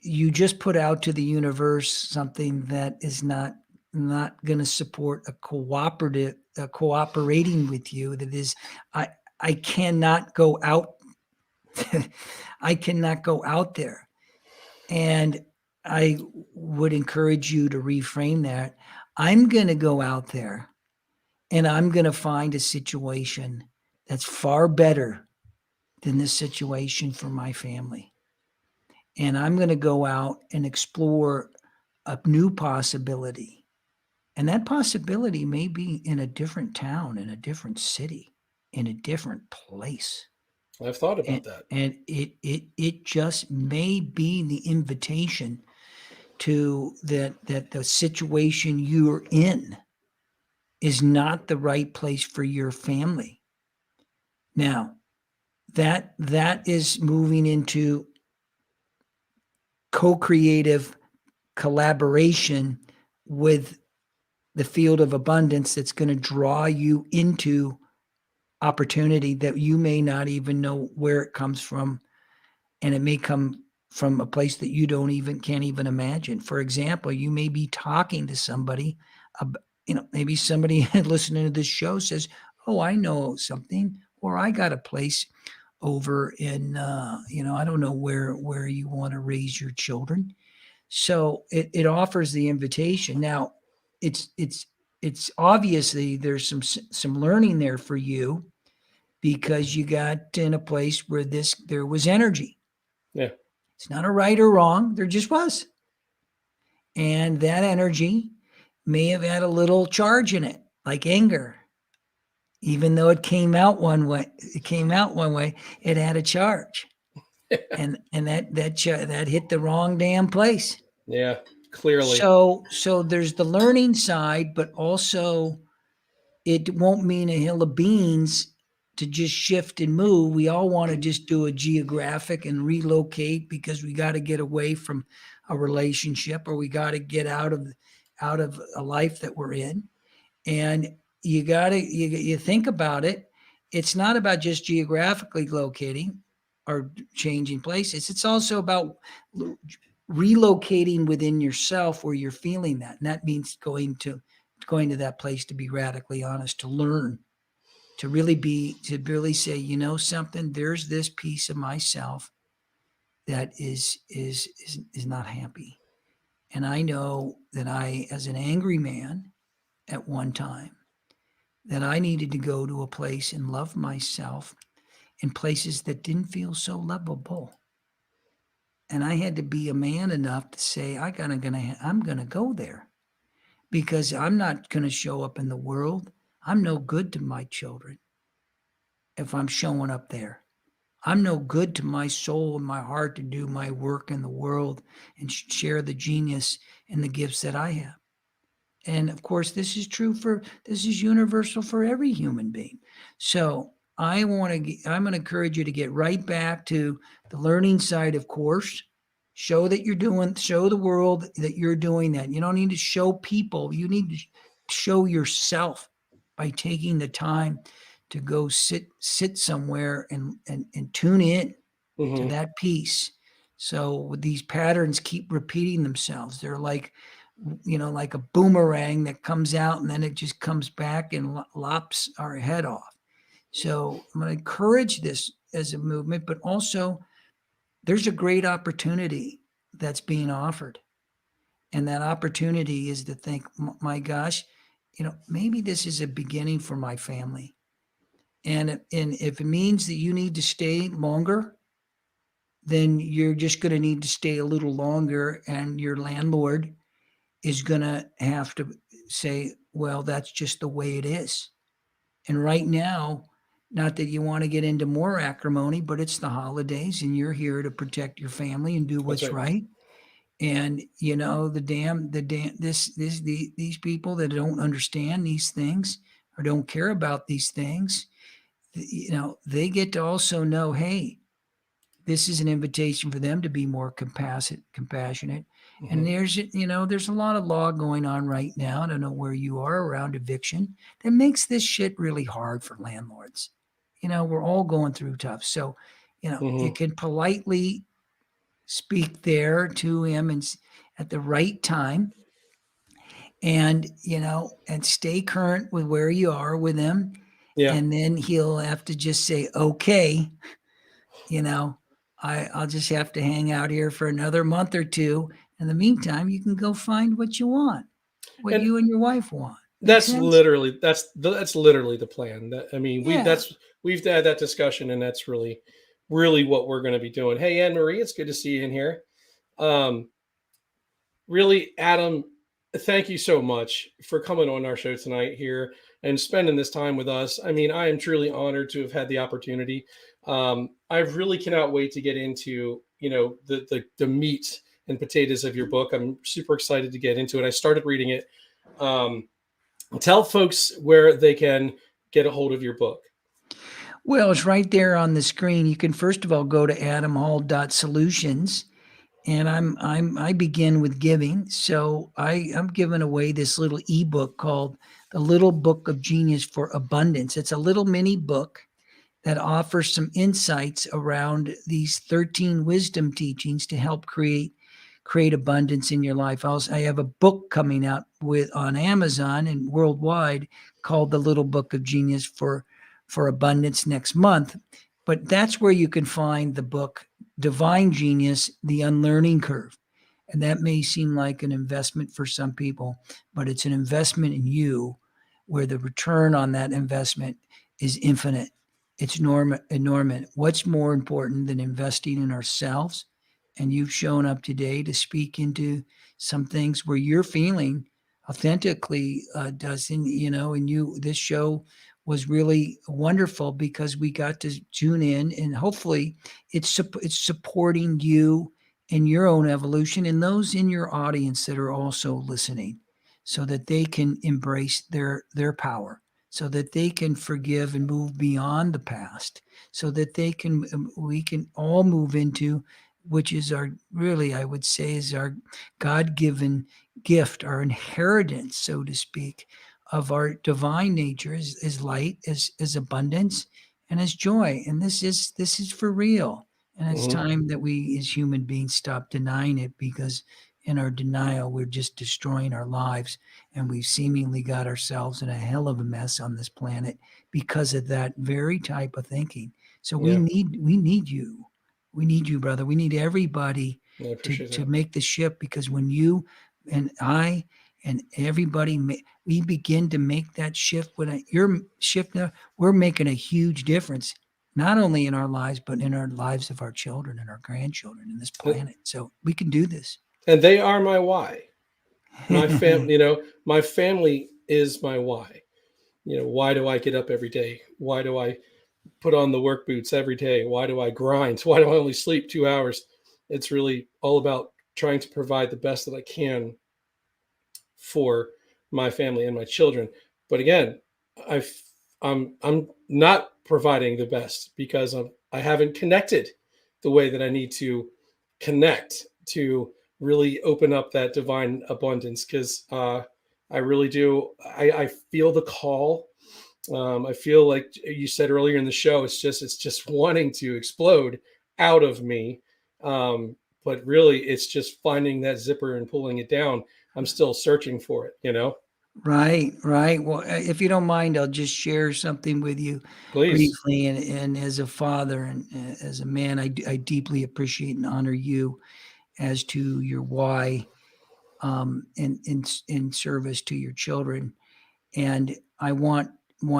you just put out to the universe something that is not not going to support a cooperating with you. That is, I cannot go out. I cannot go out there. And I would encourage you to reframe that. I'm going to go out there and I'm going to find a situation that's far better than this situation for my family. And I'm going to go out and explore a new possibility. And that possibility may be in a different town, in a different city, in a different place. I've thought about that. And it just may be the invitation to that the situation you're in is not the right place for your family. Now, that is moving into co-creative collaboration with the field of abundance that's going to draw you into opportunity that you may not even know where it comes from, and it may come from a place that you can't even imagine. For example, you may be talking to somebody, maybe somebody listening to this show says, "Oh, I know something," or "I got a place over in, I don't know where you want to raise your children." So it offers the invitation. Now, it's obviously there's some learning there for you, because you got in a place where there was energy. Yeah. It's not a right or wrong. There just was. And that energy may have had a little charge in it, like anger. Even though it came out one way, it had a charge. and that hit the wrong damn place. Yeah, clearly. So there's the learning side, but also it won't mean a hill of beans to just shift and move. We all want to just do a geographic and relocate because we got to get away from a relationship, or we got to get out of a life that we're in. And you think about it. It's not about just geographically locating or changing places. It's also about relocating within yourself where you're feeling that. And that means going to that place, to be radically honest, to learn, to really say, something, there's this piece of myself that is not happy. And I know that I, as an angry man at one time, that I needed to go to a place and love myself in places that didn't feel so lovable. And I had to be a man enough to say, I'm going to go there, because I'm not going to show up in the world. I'm no good to my children if I'm showing up there. I'm no good to my soul and my heart to do my work in the world and share the genius and the gifts that I have. And of course, this is universal for every human being. So I'm going to encourage you to get right back to the learning side, of course. Show the world that you're doing that. You don't need to show people. You need to show yourself by taking the time to go sit somewhere and tune in to that piece. So these patterns keep repeating themselves. They're like a boomerang that comes out and then it just comes back and lops our head off. So I'm going to encourage this as a movement, but also there's a great opportunity that's being offered. And that opportunity is to think, my gosh, maybe this is a beginning for my family. And if it means that you need to stay longer, then you're just going to need to stay a little longer, and your landlord is going to have to say, well, that's just the way it is. And right now, not that you want to get into more acrimony, but it's the holidays and you're here to protect your family and do what's right. And these people that don't understand these things or don't care about these things, they get to also know, hey, this is an invitation for them to be more compassionate. Mm-hmm. And there's a lot of law going on right now. I don't know where you are around eviction that makes this shit really hard for landlords. We're all going through tough. So, you can politely speak there to him and at the right time and, and stay current with where you are with them. Yeah. And then he'll have to just say, okay, I'll just have to hang out here for another month or two. In the meantime, you can go find what you want, what And you and your wife want. Make that's sense? literally that's literally the plan. I mean, Yeah. we've had that discussion, and that's really what we're going to be doing. Hey, Anne Marie, it's good to see you in here. Um, really, Adam, thank you so much for coming on our show tonight here and spending this time with us. I mean, I am truly honored to have had the opportunity. I really cannot wait to get into, the meat and potatoes of your book. I'm super excited to get into it. I started reading it. Tell folks where they can get a hold of your book. Well, it's right there on the screen. You can first of all go to adamhall.solutions, and I begin with giving. So I'm giving away this little ebook called The Little Book of Genius for Abundance. It's a little mini book that offers some insights around these 13 wisdom teachings to help create abundance in your life. I have a book coming out on Amazon and worldwide called The Little Book of Genius for Abundance next month. But that's where you can find the book Divine Genius, The Unlearning Curve. And that may seem like an investment for some people, but it's an investment in you where the return on that investment is infinite. It's enormous. What's more important than investing in ourselves? And you've shown up today to speak into some things where you're feeling authentically, Dustin, and this show was really wonderful because we got to tune in, and hopefully it's supporting you in your own evolution and those in your audience that are also listening, so that they can embrace their power, so that they can forgive and move beyond the past, so that we can all move into, which is I would say, is our God-given gift, our inheritance, so to speak, of our divine nature is light, is abundance, and is joy. And this is for real. And it's time that we as human beings stop denying it, because in our denial, we're just destroying our lives. And we've seemingly got ourselves in a hell of a mess on this planet because of that very type of thinking. So we need you. We need you, brother. We need everybody to make the shift, because when you and I and everybody, we begin to make that shift, you're shifting, we're making a huge difference, not only in our lives, but in our lives of our children and our grandchildren in this planet. So we can do this. And they are my why. My family, my family is my why. Why do I get up every day? Why do I put on the work boots every day? Why do I grind? Why do I only sleep 2 hours? It's really all about trying to provide the best that I can for my family and my children. But again, I'm not providing the best because I haven't connected the way that I need to connect to really open up that divine abundance. Because I really do. I feel the call. I feel like you said earlier in the show, it's just wanting to explode out of me. But really, it's just finding that zipper and pulling it down. I'm still searching for it. Right. Well, if you don't mind, I'll just share something with you Please. briefly. And as a father and as a man, I deeply appreciate and honor you as to your why, in service to your children. And I want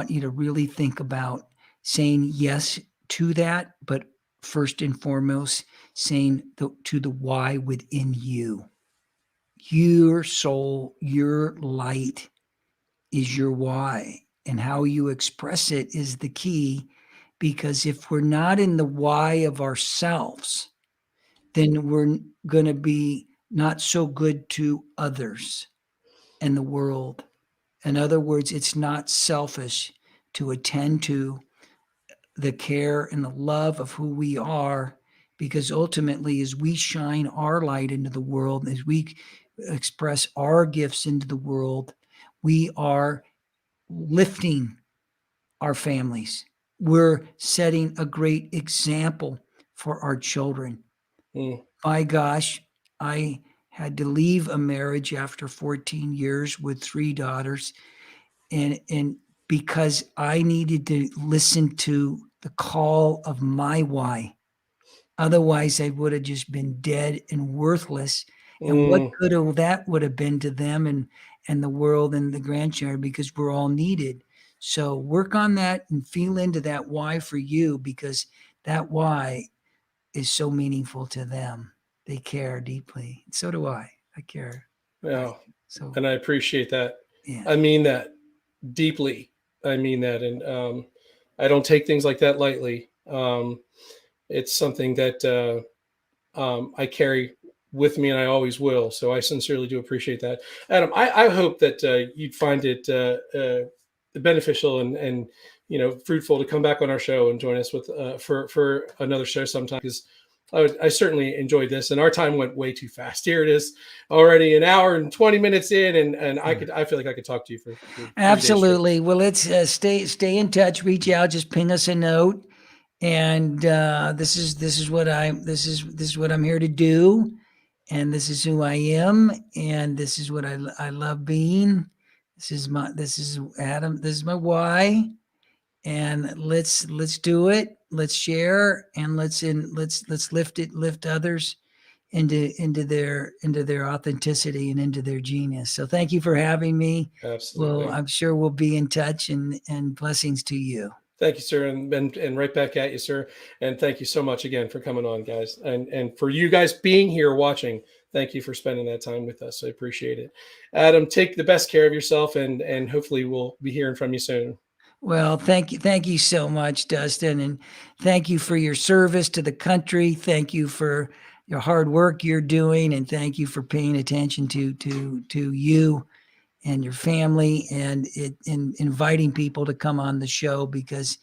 you to really think about saying yes to that, but first and foremost, saying to the why within you. Your soul, your light is your why, and how you express it is the key. Because if we're not in the why of ourselves, then we're going to be not so good to others and the world. In other words, it's not selfish to attend to the care and the love of who we are, because ultimately, as we shine our light into the world, as we express our gifts into the world, we are lifting our families. We're setting a great example for our children. Mm. My gosh, I had to leave a marriage after 14 years with 3 daughters. And because I needed to listen to the call of my why. Otherwise, I would have just been dead and worthless. And what good that would have been to them and the world and the grandchildren, because we're all needed. So work on that and feel into that why for you, because that why is so meaningful to them. They care deeply. So do I. I care. Yeah. So, And I appreciate that. yeah. I mean that deeply. I mean that. And I don't take things like that lightly. It's something that I carry with me, and I always will. So I sincerely do appreciate that. Adam, I hope that you'd find it beneficial and fruitful to come back on our show and join us with for another show sometime, because I certainly enjoyed this, and our time went way too fast. Here it is, already an hour and 20 minutes in, and I feel like I could talk to you for 3 days Absolutely. Well, let's stay in touch. Reach out. Just ping us a note. And this is what I'm here to do, and this is who I am, and this is what I love being. This is Adam. This is my why, and let's do it. Let's share, and let's lift others into their authenticity and into their genius. So thank you for having me. Absolutely. Well, I'm sure we'll be in touch, and blessings to you. Thank you, sir, and right back at you, sir. And thank you so much again for coming on, guys, and for you guys being here watching. Thank you for spending that time with us. I appreciate it. Adam, take the best care of yourself, and hopefully we'll be hearing from you soon. Well, thank you so much, Dustin, and thank you for your service to the country. Thank you for your hard work you're doing, and thank you for paying attention to you and your family, and inviting people to come on the show, because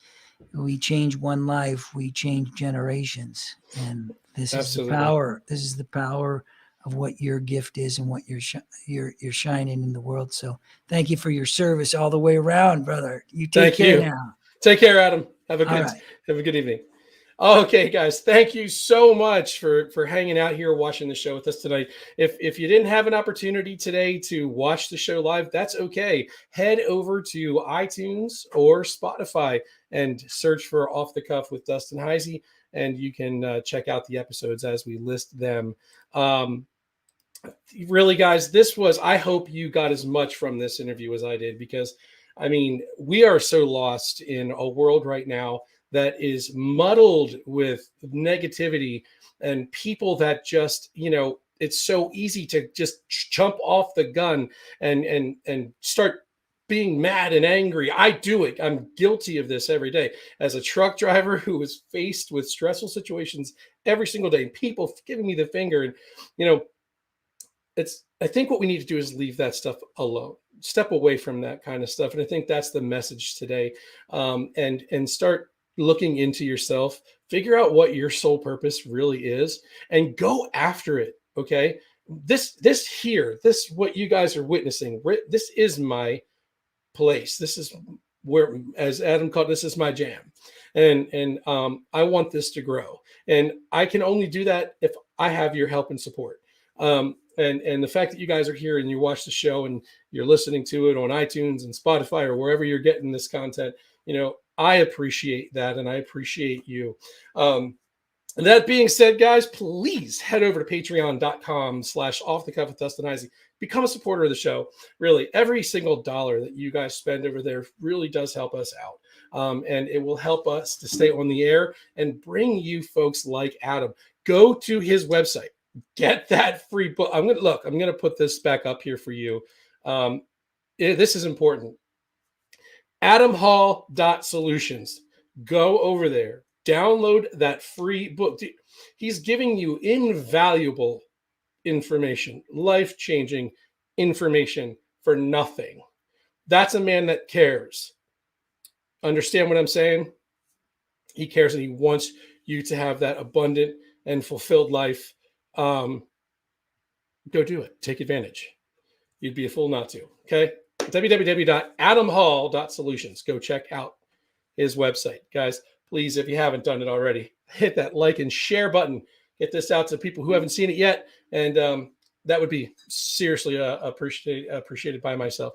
we change one life, we change generations, and this Absolutely. is the power. This is the power of what your gift is and what you're shining in the world. So thank you for your service all the way around, brother. You take care now. Take care, Adam. Have a good evening. Okay, guys, thank you so much for hanging out here, watching the show with us tonight. If you didn't have an opportunity today to watch the show live, that's okay. Head over to iTunes or Spotify and search for Off the Cuff with Dustin Heisey, and you can check out the episodes as we list them. Really, guys, I hope you got as much from this interview as I did, because, I mean, we are so lost in a world right now that is muddled with negativity and people that just, it's so easy to just jump off the gun and start being mad and angry. I do it. I'm guilty of this every day as a truck driver who is faced with stressful situations every single day, and people giving me the finger. And, I think what we need to do is leave that stuff alone, step away from that kind of stuff. And I think that's the message today. And start looking into yourself, figure out what your sole purpose really is, and go after it. Okay. This what you guys are witnessing, this is my place. This is where, as Adam called, this is my jam. And I want this to grow. And I can only do that if I have your help and support. And the fact that you guys are here and you watch the show and you're listening to it on iTunes and Spotify or wherever you're getting this content, I appreciate that, and I appreciate you. And that being said, guys, please head over to patreon.com/off the cuff with Dustin Heisey. Become a supporter of the show. Really, every single dollar that you guys spend over there really does help us out. And it will help us to stay on the air and bring you folks like Adam. Go to his website. Get that free book. I'm going to put this back up here for you. This is important. AdamHall.solutions. Go over there. Download that free book. He's giving you invaluable information, life-changing information for nothing. That's a man that cares. Understand what I'm saying? He cares, and he wants you to have that abundant and fulfilled life. Go do it. Take advantage. You'd be a fool not to. Okay. www.adamhall.solutions. Go check out his website. Guys, please, if you haven't done it already, hit that like and share button. Get this out to people who haven't seen it yet. And that would be seriously appreciated by myself.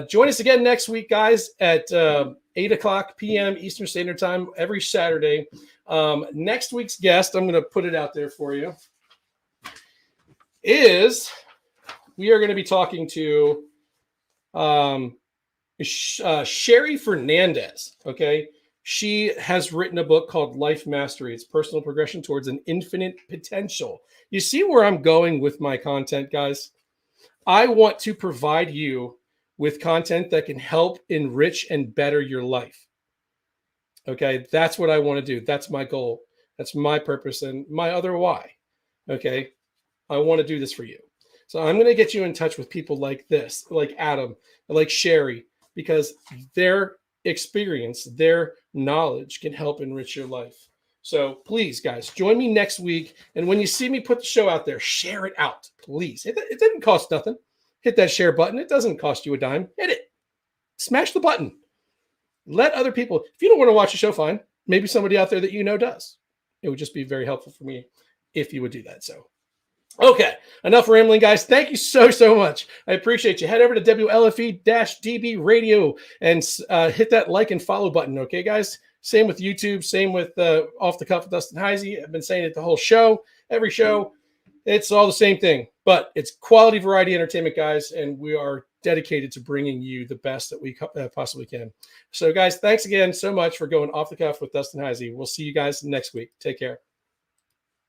Join us again next week, guys, at 8:00 p.m. Eastern Standard Time every Saturday. Next week's guest, I'm going to put it out there for you, is we are going to be talking to Sherry Fernandez. Okay. She has written a book called Life Mastery. It's personal progression towards an infinite potential. You see where I'm going with my content, guys? I want to provide you with content that can help enrich and better your life. Okay, that's what I want to do. That's my goal. That's my purpose and my other why. Okay, I want to do this for you. So I'm going to get you in touch with people like this, like Adam, like Sherry, because their experience, their knowledge can help enrich your life. So please, guys, join me next week. And when you see me put the show out there, share it out, please. It didn't cost nothing. Hit that share button. It doesn't cost you a dime. Hit it. Smash the button. Let other people, if you don't want to watch the show, fine. Maybe somebody out there that you know does. It would just be very helpful for me if you would do that. So, okay, enough rambling, guys. Thank you so much. I appreciate you. Head over to WLFE-DB Radio and hit that like and follow button. Okay, guys? Same with YouTube. Same with Off the Cuff with Dustin Heisey. I've been saying it the whole show. Every show, it's all the same thing. But it's quality variety entertainment, guys, and we are dedicated to bringing you the best that we possibly can. So, guys, thanks again so much for going Off the Cuff with Dustin Heisey. We'll see you guys next week. Take care.